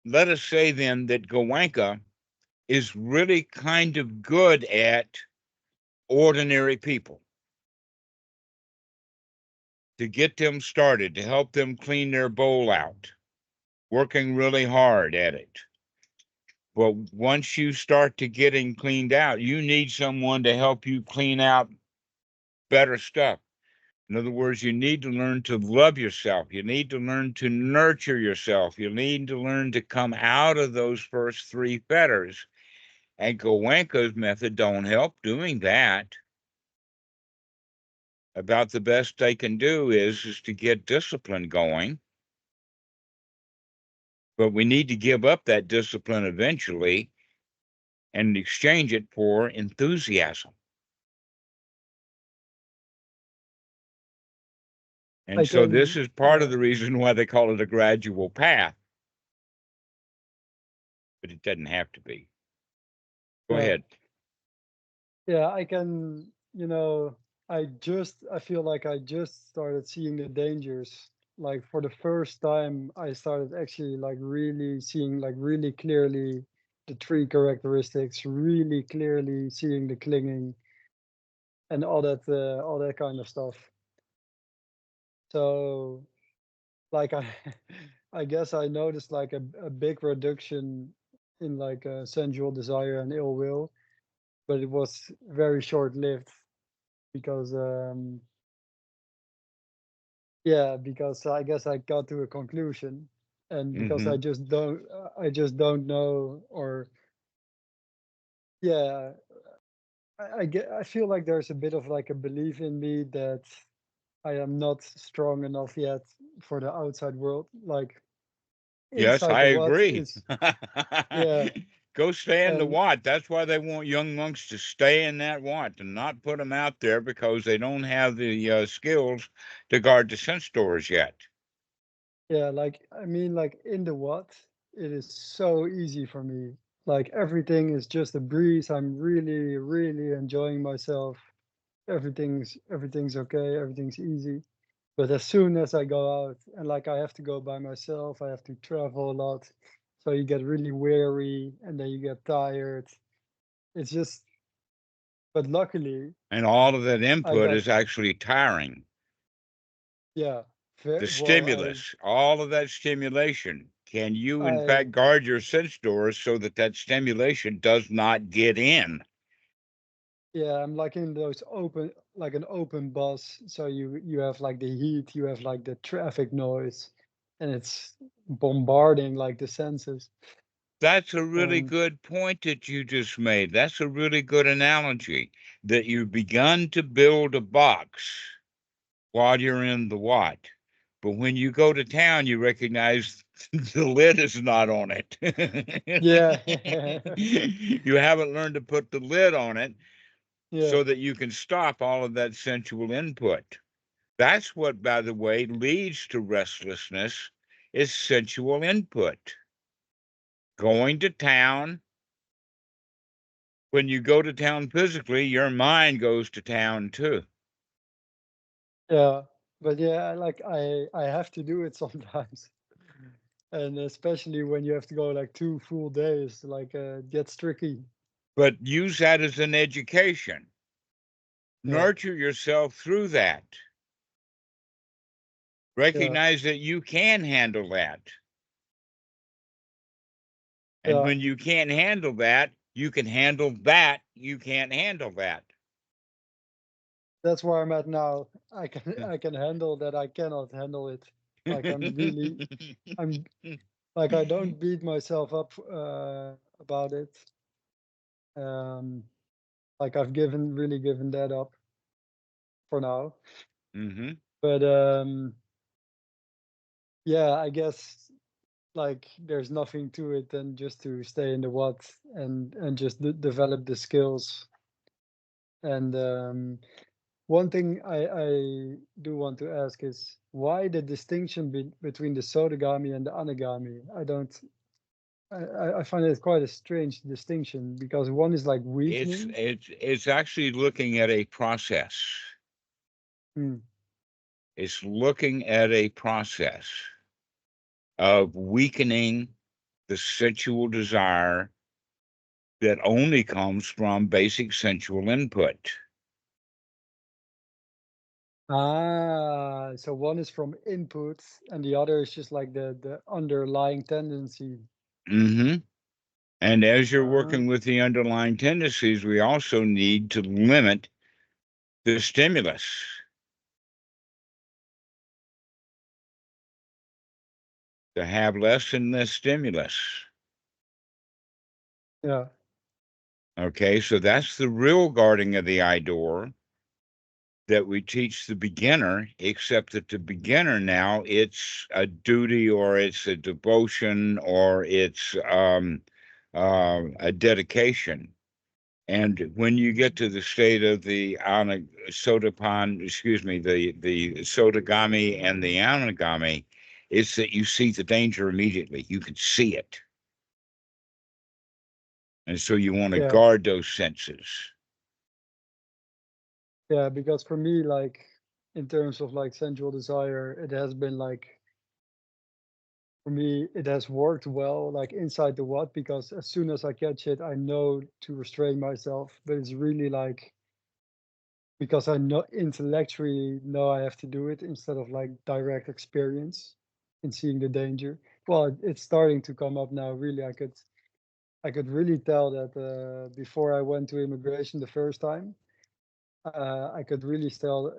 let us say then that Goenka is really kind of good at ordinary people, to get them started, to help them clean their bowl out, working really hard at it. But once you start to getting cleaned out, you need someone to help you clean out better stuff. In other words, you need to learn to love yourself. You need to learn to nurture yourself. You need to learn to come out of those first 3 fetters. And Goenka's method don't help doing that. About the best they can do is to get discipline going. But we need to give up that discipline eventually and exchange it for enthusiasm. And so this is part of the reason why they call it a gradual path. But it doesn't have to be. Go ahead. Yeah, I can, I feel like I just started seeing the dangers. Like for the first time, I started actually like really seeing like really clearly the 3 characteristics, really clearly seeing the clinging and all that kind of stuff. So like I guess I noticed like a big reduction in like sensual desire and ill will, but it was very short-lived because because I guess I got to a conclusion, and because I just don't know, or yeah, I feel like there's a bit of like a belief in me that I am not strong enough yet for the outside world. Like Yes, inside I the what agree. is yeah, Go stay in the and Wat. That's why they want young monks to stay in that Wat and not put them out there, because they don't have the skills to guard the sense doors yet. yeah, like I mean, like in the what, it is so easy for me. Like everything is just a breeze. I'm really, really enjoying myself. Everything's okay. Everything's easy. But as soon as I go out and like I have to go by myself, I have to travel a lot. So you get really weary and then you get tired. It's just, but luckily And all of that I input got, is actually tiring. yeah, The well, stimulus, all of that stimulation. Can you, in I, fact, guard your sense doors so that that stimulation does not get in? yeah, I'm like in those open, like an open bus. So you have like the heat, you have like the traffic noise, and it's bombarding like the senses. That's a really And good point that you just made. That's a really good analogy, that you've begun to build a box while you're in the Wat. But when you go to town, you recognize the lid is not on it. yeah, You haven't learned to put the lid on it yeah, so that you can stop all of that sensual input. That's what, by the way, leads to restlessness, is sensual input. Going to town. When you go to town physically, your mind goes to town too. yeah. But yeah, like I have to do it sometimes. And especially when you have to go like 2 full days, like it gets tricky. But use that as an education. Yeah, Nurture yourself through that. yeah, Recognize that you can handle that. And yeah. when you can't handle that, you can handle that. You can't handle that. That's where I'm at now. I can handle that. I cannot handle it. Like I'm like I don't beat myself up about it. Um, like I've really given that up for now. Mm-hmm. But yeah, I guess like there's nothing to it than just to stay in the what and just develop the skills. And one thing I do want to ask is why the distinction between the Sodagami and the Anagami? I don't. I find it quite a strange distinction because one is like weakening. It's actually looking at a process. Hmm. It's looking at a process of weakening the sensual desire that only comes from basic sensual input. Ah, so one is from input and the other is just like the underlying tendency. Mm-hmm. And as you're Ah, working with the underlying tendencies, we also need to limit the stimulus, to have less and less stimulus. yeah, Okay, so that's the real guarding of the eye door that we teach the beginner, except that the beginner now it's a duty or it's a devotion or it's a dedication. And when you get to the state of the Sodapan, excuse me, the Sodagami and the Anagami, it's that you see the danger immediately. You can see it. And so you want to yeah, guard those senses. yeah. Because for me, like in terms of like sensual desire, it has been like for me, it has worked well, like inside the what, because as soon as I catch it, I know to restrain myself. But it's really like because I know intellectually know I have to do it instead of like direct experience in seeing the danger. Well, it's starting to come up now. Really, I could really tell that before I went to immigration the first time, I could really tell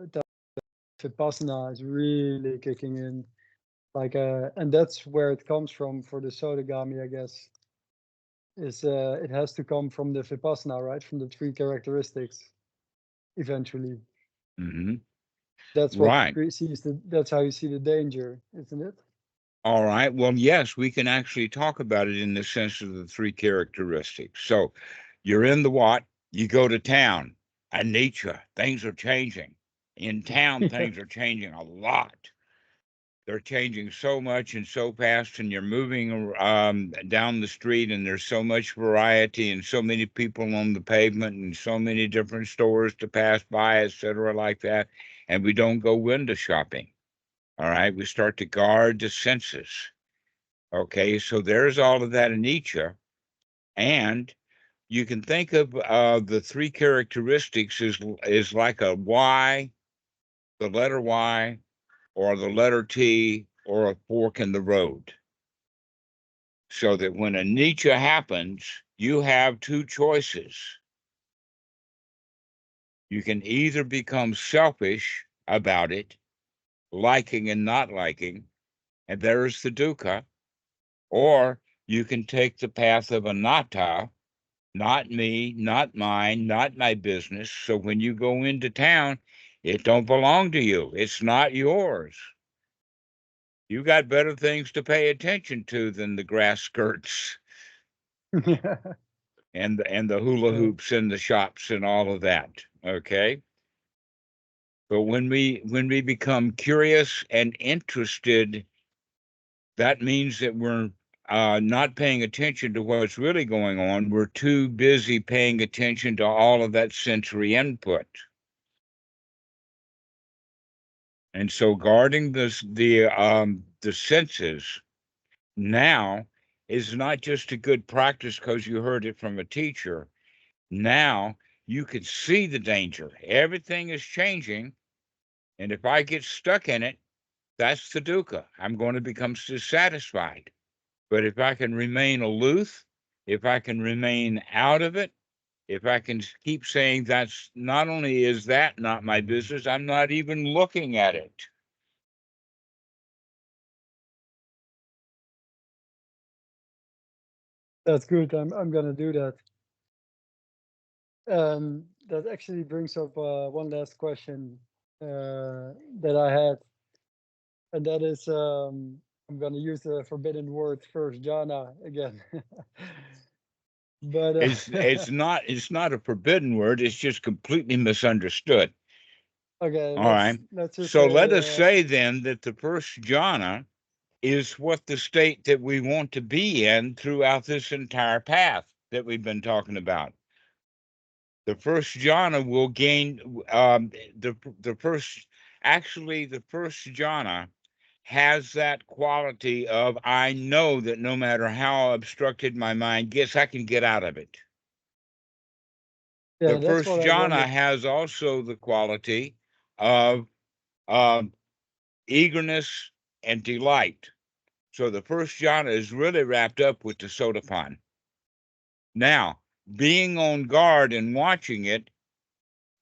Vipassana is really kicking in. Like, and that's where it comes from for the Sodagami, I guess. Is it has to come from the Vipassana, right? From the 3 characteristics, eventually. Mm-hmm. That's what Right. sees the. That's how you see the danger, isn't it? All right. Well, yes, we can actually talk about it in the sense of the 3 characteristics. So you're in the what? You go to town, and nature, things are changing. In town, Yeah, things are changing a lot. They're changing so much and so fast, and you're moving down the street, and there's so much variety and so many people on the pavement and so many different stores to pass by, etc., like that. And we don't go window shopping. All right. We start to guard the senses. Okay. So there's all of that in Nietzsche. And you can think of the 3 characteristics is like a Y, the letter Y, or the letter T, or a fork in the road. So that when a Nietzsche happens, you have 2 choices. You can either become selfish about it, liking and not liking, and there's the dukkha, or you can take the path of anatta, not me, not mine, not my business. So when you go into town, it don't belong to you. It's not yours. You got better things to pay attention to than the grass skirts and the hula yeah, hoops and the shops and all of that. Okay. But when we become curious and interested, that means that we're not paying attention to what's really going on. We're too busy paying attention to all of that sensory input. And so guarding the senses now is not just a good practice because you heard it from a teacher. Now you can see the danger. Everything is changing. And if I get stuck in it, that's the dukkha. I'm going to become dissatisfied. But if I can remain aloof, if I can remain out of it, if I can keep saying that's not only is that not my business, I'm not even looking at it. That's good. I'm gonna do that. That actually brings up one last question that I had, and that is I'm gonna use the forbidden word first jhana again. But It's not a forbidden word, it's just completely misunderstood. okay, All right. let's just So let say us say then that the first jhana is what the state that we want to be in throughout this entire path that we've been talking about. The first jhana will gain the first jhana has that quality of I know that no matter how obstructed my mind gets, I can get out of it. yeah, The that's first what I jhana wanted. has also the quality of um, eagerness and delight. So the first jhana is really wrapped up with the Sodapanna. Now, being on guard and watching it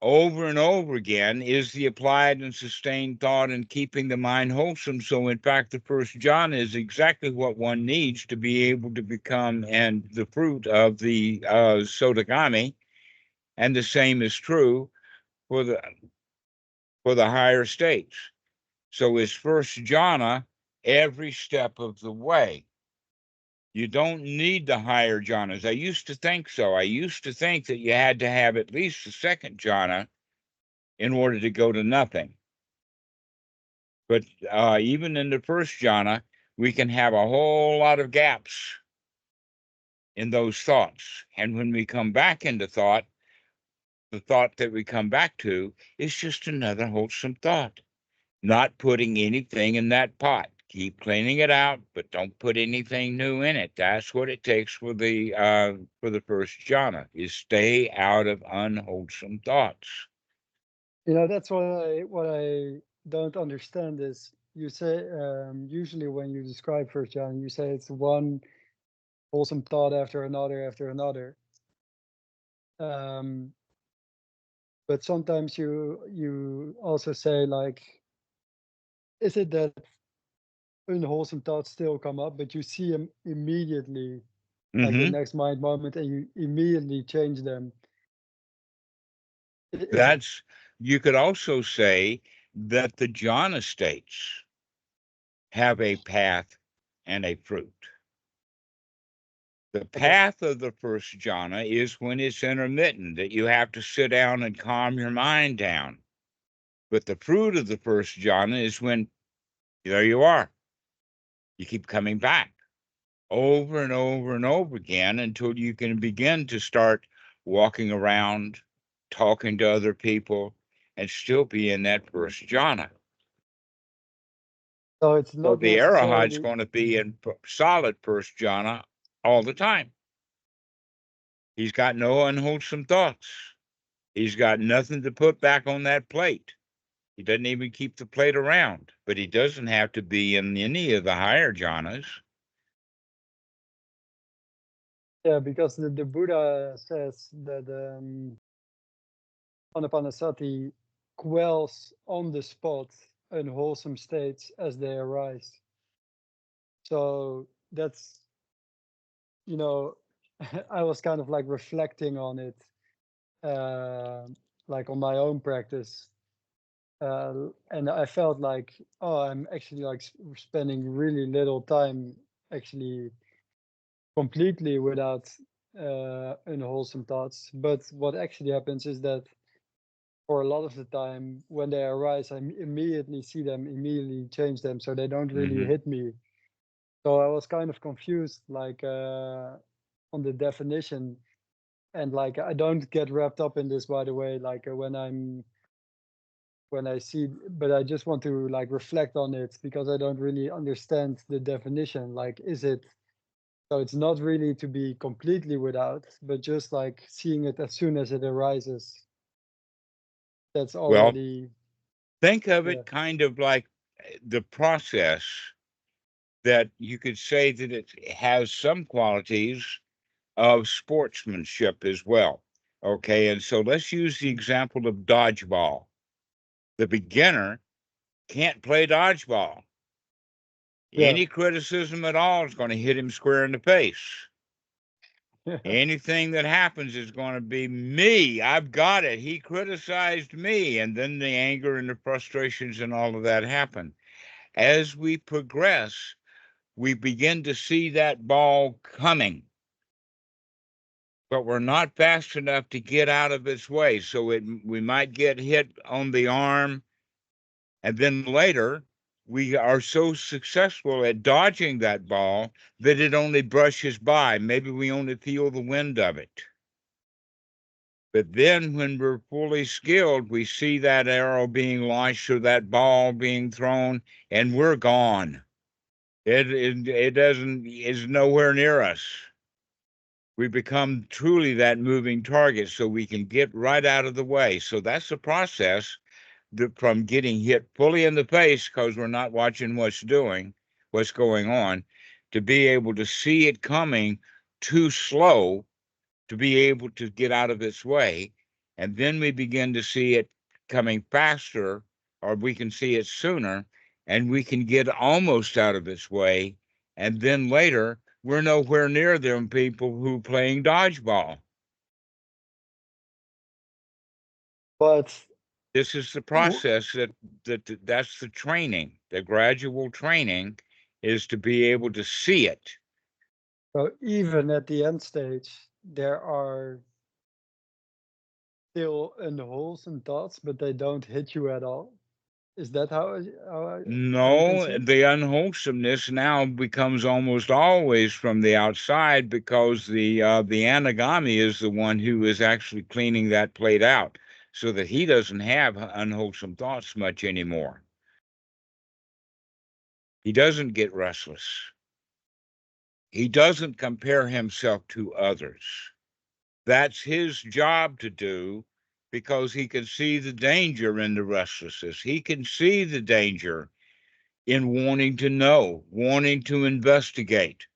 over and over again is the applied and sustained thought and keeping the mind wholesome. So, in fact, the first jhana is exactly what one needs to be able to become and the fruit of the Sakadagami. And the same is true for the higher states. So, is first jhana every step of the way. You don't need the higher jhanas. I used to think so. I used to think that you had to have at least the second jhana in order to go to nothing. But even in the first jhana, we can have a whole lot of gaps in those thoughts. And when we come back into thought, the thought that we come back to is just another wholesome thought, not putting anything in that pot. Keep cleaning it out, but don't put anything new in it. That's what it takes for the first jhana, is stay out of unwholesome thoughts. That's what I don't understand is you say usually when you describe first jhana, you say it's one wholesome thought after another after another. Um, but sometimes you also say like, is it that unwholesome thoughts still come up, but you see them immediately, like the Mm-hmm. next mind moment, and you immediately change them? Is it? That's, you could also say that the jhana states have a path and a fruit. The Okay. path of the first jhana is when it's intermittent, that you have to sit down and calm your mind down. But the fruit of the first jhana is when there you are. You keep coming back over and over and over again until you can begin to start walking around, talking to other people, and still be in that first jhana. So it's So not the Arahant's necessarily. going to be in solid first jhana all the time. He's got no unwholesome thoughts. He's got nothing to put back on that plate. He doesn't even keep the plate around, but he doesn't have to be in any of the higher jhanas. Yeah, because the Buddha says that anapanasati quells on the spot unwholesome states as they arise. So that's, you know, I was kind of like reflecting on it, uh, like on my own practice. And I felt like, oh, I'm actually like spending really little time actually completely without unwholesome thoughts. But what actually happens is that for a lot of the time when they arise, I immediately see them, immediately change them, so they don't really Mm-hmm. hit me. So I was kind of confused, like on the definition, and like I don't get wrapped up in this, by the way. Like when I'm when I see, but I just want to like reflect on it because I don't really understand the definition. Like, is it, so it's not really to be completely without, but just like seeing it as soon as it arises. That's Well, already, think of yeah, it kind of like the process that you could say that it has some qualities of sportsmanship as well. Okay, and so let's use the example of dodgeball. The beginner can't play dodgeball. yeah, Any criticism at all is going to hit him square in the face. yeah. Anything that happens is going to be me. I've got it. He criticized me. And then the anger and the frustrations and all of that happen. As we progress, we begin to see that ball coming, but we're not fast enough to get out of its way. So we might get hit on the arm, and then later we are so successful at dodging that ball that it only brushes by. Maybe we only feel the wind of it. But then when we're fully skilled, we see that arrow being launched or that ball being thrown, and we're gone. It doesn't is nowhere near us. We become truly that moving target, so we can get right out of the way. So that's the process from getting hit fully in the face because we're not watching what's going on, to be able to see it coming too slow to be able to get out of its way. And then we begin to see it coming faster, or we can see it sooner, and we can get almost out of its way. And then later, we're nowhere near them people who playing dodgeball. But This is the w- process that's the training. The gradual training is to be able to see it. so even at the end stage, there are still unwholesome thoughts, but they don't hit you at all. Is that how you can No, see it? the unwholesomeness now becomes almost always from the outside because the Anagami is the one who is actually cleaning that plate out so that he doesn't have unwholesome thoughts much anymore. He doesn't get restless. He doesn't compare himself to others. That's his job to do because he can see the danger in the restlessness. He can see the danger in wanting to know, wanting to investigate.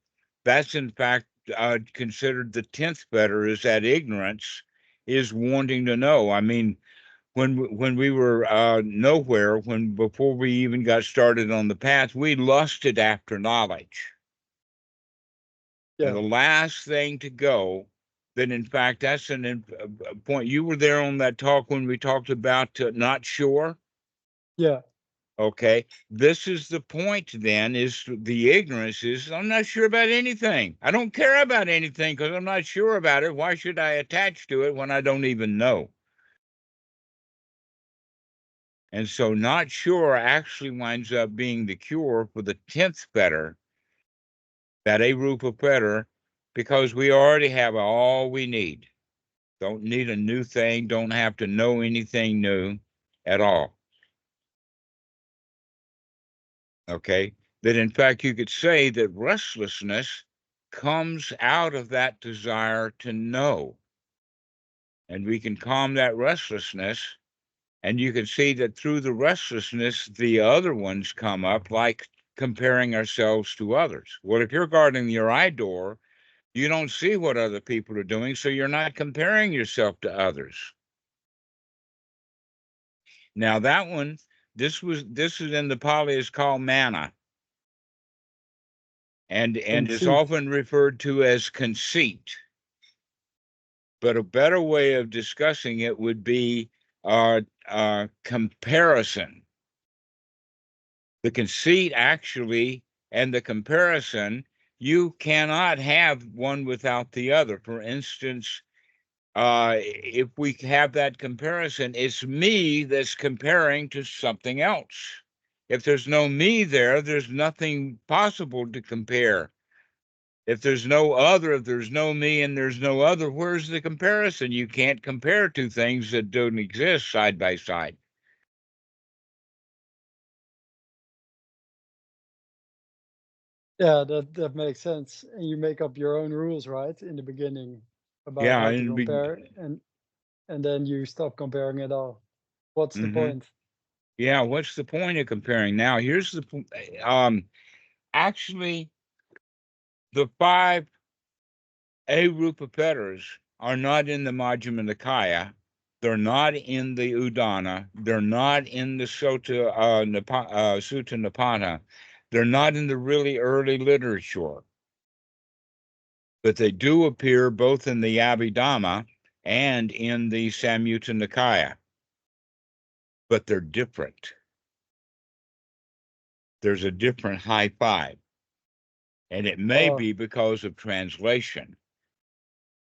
That's in fact considered the 10th fetter, is that ignorance is wanting to know. I mean, when we were nowhere, when before we even got started on the path, we lusted after knowledge. And Yeah, the last thing to go, then in fact, that's a point. You were there on that talk when we talked about not sure. yeah. Okay, this is the point then, is the ignorance is I'm not sure about anything. I don't care about anything because I'm not sure about it. Why should I attach to it when I don't even know? And so not sure actually winds up being the cure for the 10th fetter, that arupa fetter, because we already have all we need. Don't need a new thing, don't have to know anything new at all. Okay, that in fact you could say that restlessness comes out of that desire to know, and we can calm that restlessness, and you can see that through the restlessness the other ones come up, like comparing ourselves to others. Well, if you're guarding your eye door, you don't see what other people are doing, so you're not comparing yourself to others. Now that one, this is in the Pali, is called mana, and is Conceit. often referred to as conceit. But a better way of discussing it would be comparison. The conceit actually and the comparison, you cannot have one without the other. For instance, if we have that comparison, it's me that's comparing to something else. If there's no me there, there's nothing possible to compare. If there's no other, if there's no me and there's no other, where's the comparison? You can't compare two things that don't exist side by side. Yeah, that makes sense. And you make up your own rules, right? In the beginning about Yeah, how to and compare, and then you stop comparing at all. What's the mm-hmm. point? Yeah, what's the point of comparing? Now, here's the actually the five Arupa Fetters are not in the Majjhima Nikaya. They're not in the Udana. They're not in the Sutta Nipata. They're not in the really early literature, but they do appear both in the Abhidhamma and in the Samyutta Nikaya. But they're different. There's a different high five, and it may Oh, be because of translation.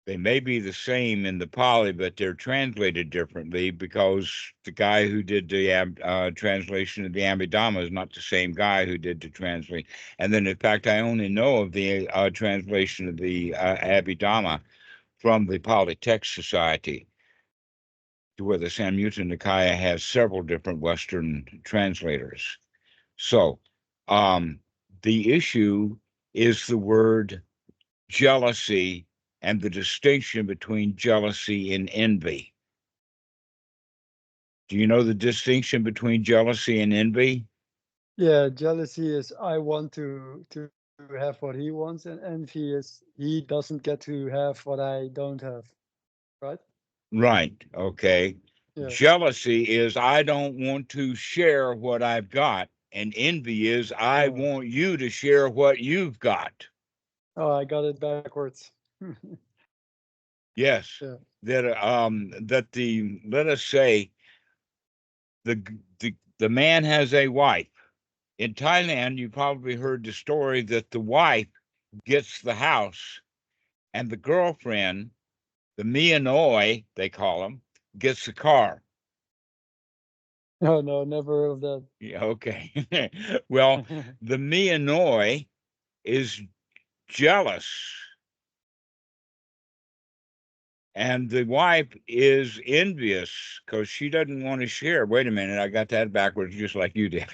They may be the same in the Pali, but they're translated differently because the guy who did the translation of the Abhidhamma is not the same guy who did the translation. And then, in fact, I only know of the translation of the Abhidhamma from the Pali Text Society, to where the Samyutta Nikaya has several different Western translators. So, the issue is the word jealousy and the distinction between jealousy and envy. Do you know the distinction between jealousy and envy? yeah. Jealousy is I want to have what he wants, and envy is he doesn't get to have what I don't have. Right? Right. Okay. Yeah. Jealousy is I don't want to share what I've got, and envy is I Oh, want you to share what you've got. oh, I got it backwards. Yes. Yeah. That the let us say the man has a wife. In Thailand, you probably heard the story that the wife gets the house and the girlfriend, the Mianoi, they call him, gets the car. No, no, never heard of Yeah, okay. Well, that. the Mianoi is jealous, and the wife is envious because she doesn't want to share. Wait a minute, I got that backwards just like you did.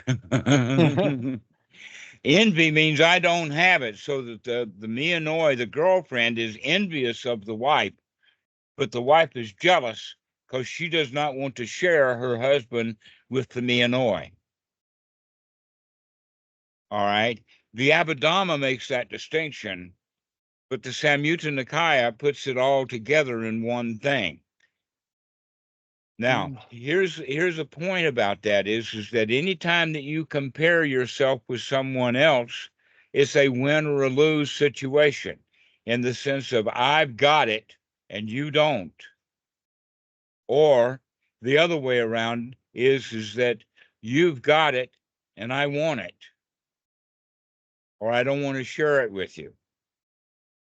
Envy means I don't have it, so that the Mianoi, the girlfriend, is envious of the wife, but the wife is jealous because she does not want to share her husband with the Mianoi. All right. The Abhidhamma makes that distinction, but the Samyutta Nikaya puts it all together in one thing. Now, Mm. here's a point about that is that anytime that you compare yourself with someone else, it's a win or a lose situation in the sense of I've got it and you don't. Or the other way around is that you've got it and I want it, or I don't want to share it with you,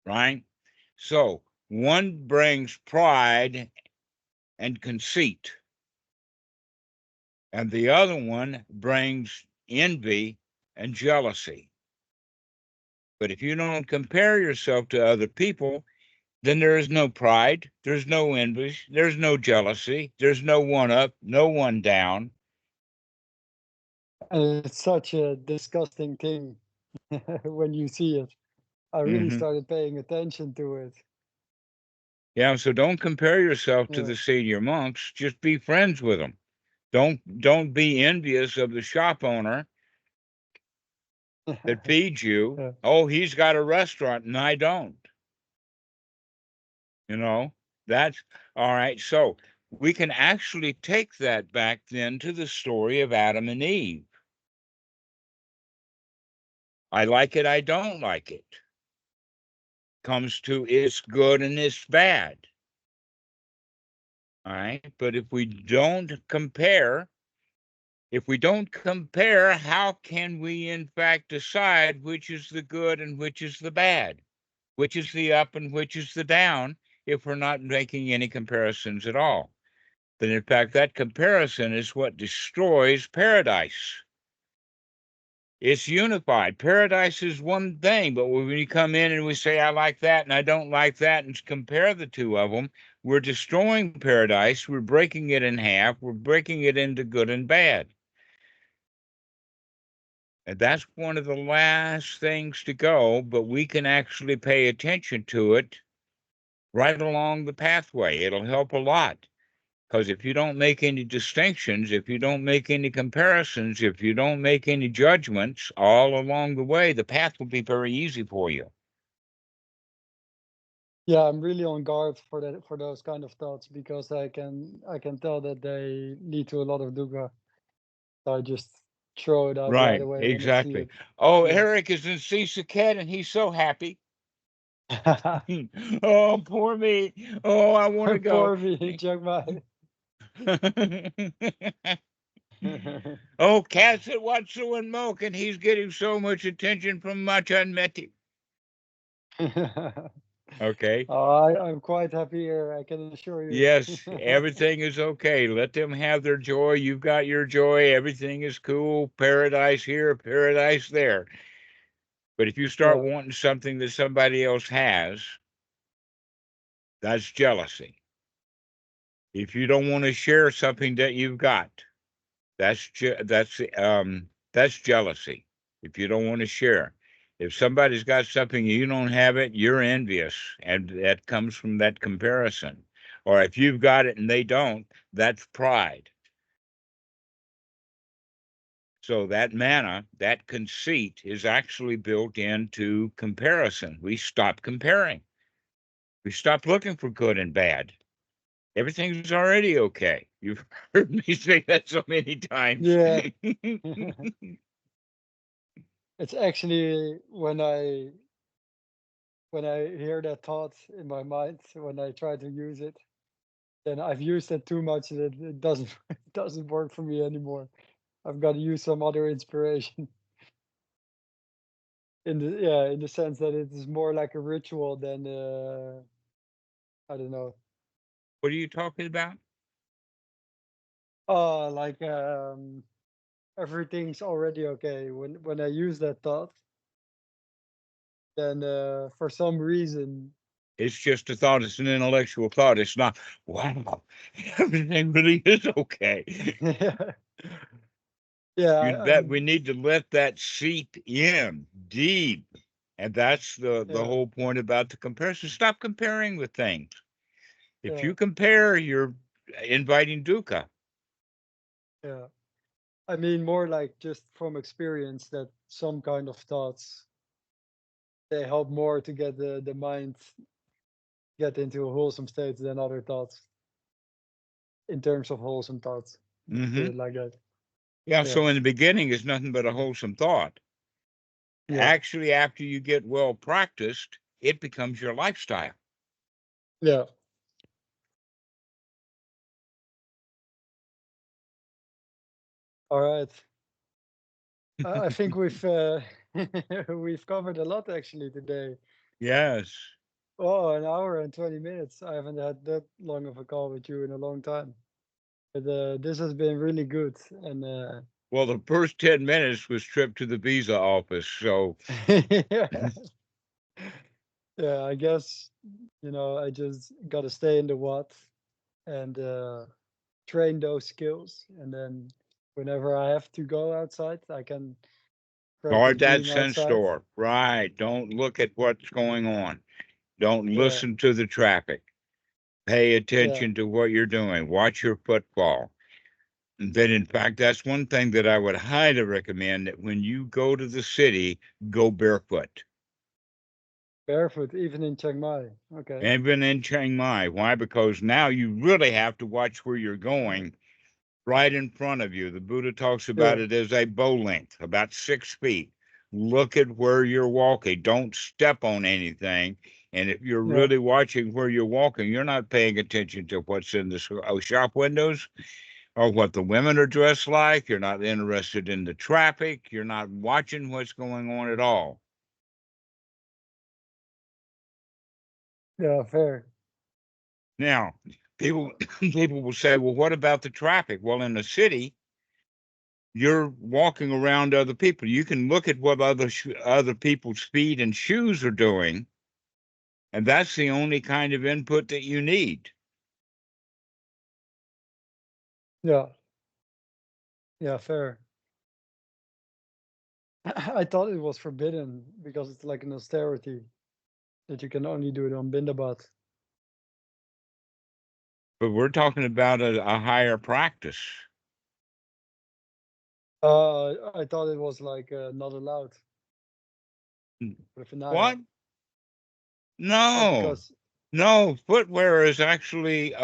right? So one brings pride and conceit, and the other one brings envy and jealousy. But if you don't compare yourself to other people, then there is no pride, there's no envy, there's no jealousy, there's no one up, no one down. And it's such a disgusting thing when you see it. I really Mm-hmm. started paying attention to it. Yeah, so don't compare yourself to Yeah. the senior monks. Just be friends with them. Don't be envious of the shop owner that feeds you. Yeah. Oh, he's got a restaurant and I don't. You know, that's all right. So we can actually take that back then to the story of Adam and Eve. I like it, I don't like it. Comes to it's good and it's bad. All right. But if we don't compare, how can we in fact decide which is the good and which is the bad, which is the up and which is the down, if we're not making any comparisons at all? Then in fact, that comparison is what destroys paradise. It's unified. Paradise is one thing, but when you come in and we say, I like that and I don't like that, and compare the two of them, we're destroying paradise. We're breaking it in half. We're breaking it into good and bad. And that's one of the last things to go, but we can actually pay attention to it right along the pathway. It'll help a lot. Because if you don't make any distinctions, if you don't make any comparisons, if you don't make any judgments all along the way, the path will be very easy for you. Yeah, I'm really on guard for that, for those kind of thoughts, because I can tell that they lead to a lot of dukkha. So I just throw it out right Right, away when I see exactly. it. Oh, Yeah. Eric is in Sisaket and he's so happy. Oh, poor me. Oh, I want to go. Poor me, Chiang Oh, cats at Watsu and Moke, and he's getting so much attention from Machan Meti. Okay. I'm quite happy here, I can assure you. Yes, everything is okay. Let them have their joy. You've got your joy. Everything is cool. Paradise here, paradise there. But if you start Yeah, wanting something that somebody else has, that's jealousy. If you don't want to share something that you've got, that's jealousy. If you don't want to share, if somebody's got something and you don't have it, you're envious, and that comes from that comparison. Or if you've got it and they don't, that's pride. So that mana, that conceit, is actually built into comparison. We stop comparing. We stop looking for good and bad. Everything's already okay. You've heard me say that so many times. yeah. It's actually when I hear that thought in my mind, when I try to use it, then I've used it too much that it doesn't it doesn't work for me anymore. I've got to use some other inspiration in the sense that it is more like a ritual than I don't know. What are you talking about? Like everything's already okay. When I use that thought, then for some reason, It's just a thought. It's an intellectual thought. It's not, wow, everything really is okay. yeah, yeah, That we need to let that seep in deep. And that's the yeah, whole point about the comparison. Stop comparing with things. If yeah, you compare, you're inviting dukkha. yeah. I mean, more like just from experience that some kind of thoughts, they help more to get the mind get into a wholesome state than other thoughts in terms of wholesome thoughts. Put Hmm. it like that. Yeah. Yeah, So in the beginning, it's nothing but a wholesome thought. yeah, Actually, after you get well practiced, it becomes your lifestyle. yeah. All right. I think we've we've covered a lot actually today. Yes. Oh, an hour and 20 minutes. I haven't had that long of a call with you in a long time. But this has been really good. And Well, the first 10 minutes was trip to the visa office. So, yeah, yeah, I guess, I just got to stay in the what and train those skills. And then whenever I have to go outside, I can practice guard that being sense outside. door. Right. Don't look at what's going on. Don't Yeah, listen to the traffic. Pay yeah, attention to what you're doing. Watch your footfall. And then, in fact, that's one thing that I would highly recommend, that when you go to the city, go barefoot. barefoot, even in Chiang Mai. Okay. Even in Chiang Mai. Why? Because now you really have to watch where you're going right in front of you. The Buddha talks about Yeah, it as a bow length, about 6 feet. Look at where you're walking. Don't step on anything. And if you're yeah, really watching where you're walking, you're not paying attention to what's in the shop windows or what the women are dressed like. You're not interested in the traffic. You're not watching what's going on at all. yeah, fair. Now, people people will say, well, what about the traffic? Well, in the city, you're walking around other people. You can look at what other people's feet and shoes are doing, and that's the only kind of input that you need. Yeah, yeah, fair. I thought it was forbidden because it's like an austerity that you can only do it on Bindabad. But we're talking about a higher practice. I thought it was like not allowed for the Vinaya. What? No, Because no. Footwear is actually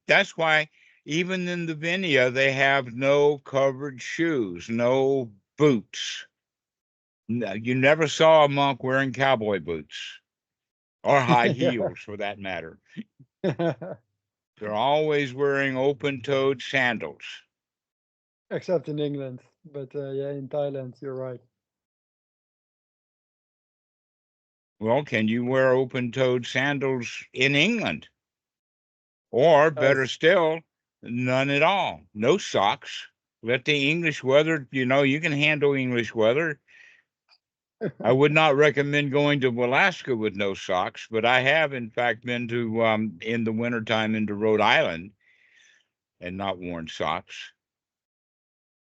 that's why even in the Vinaya they have no covered shoes, no boots. No, you never saw a monk wearing cowboy boots or high heels for that matter. They're always wearing open-toed sandals. except in England, but yeah, in Thailand, you're right. Well, can you wear open-toed sandals in England? Or better As still, none at all. No socks. Let the English weather, you can handle English weather. I would not recommend going to Alaska with no socks, but I have, in fact, been to, in the wintertime, into Rhode Island and not worn socks.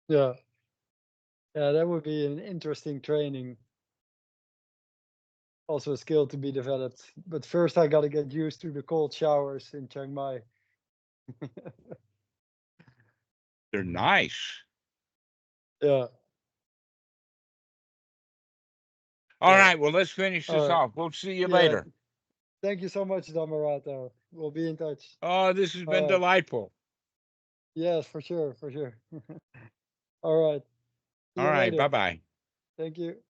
yeah, yeah, that would be an interesting training. Also a skill to be developed. But first, I got to get used to the cold showers in Chiang Mai. They're nice. Yeah, All yeah. right, well, let's finish All this right. off. We'll see you Yeah. later. Thank you so much, Dhammarato. We'll be in touch. Oh, this has been All right. delightful. Yes, for sure, for sure. All right. See All you right, later. bye-bye. Thank you.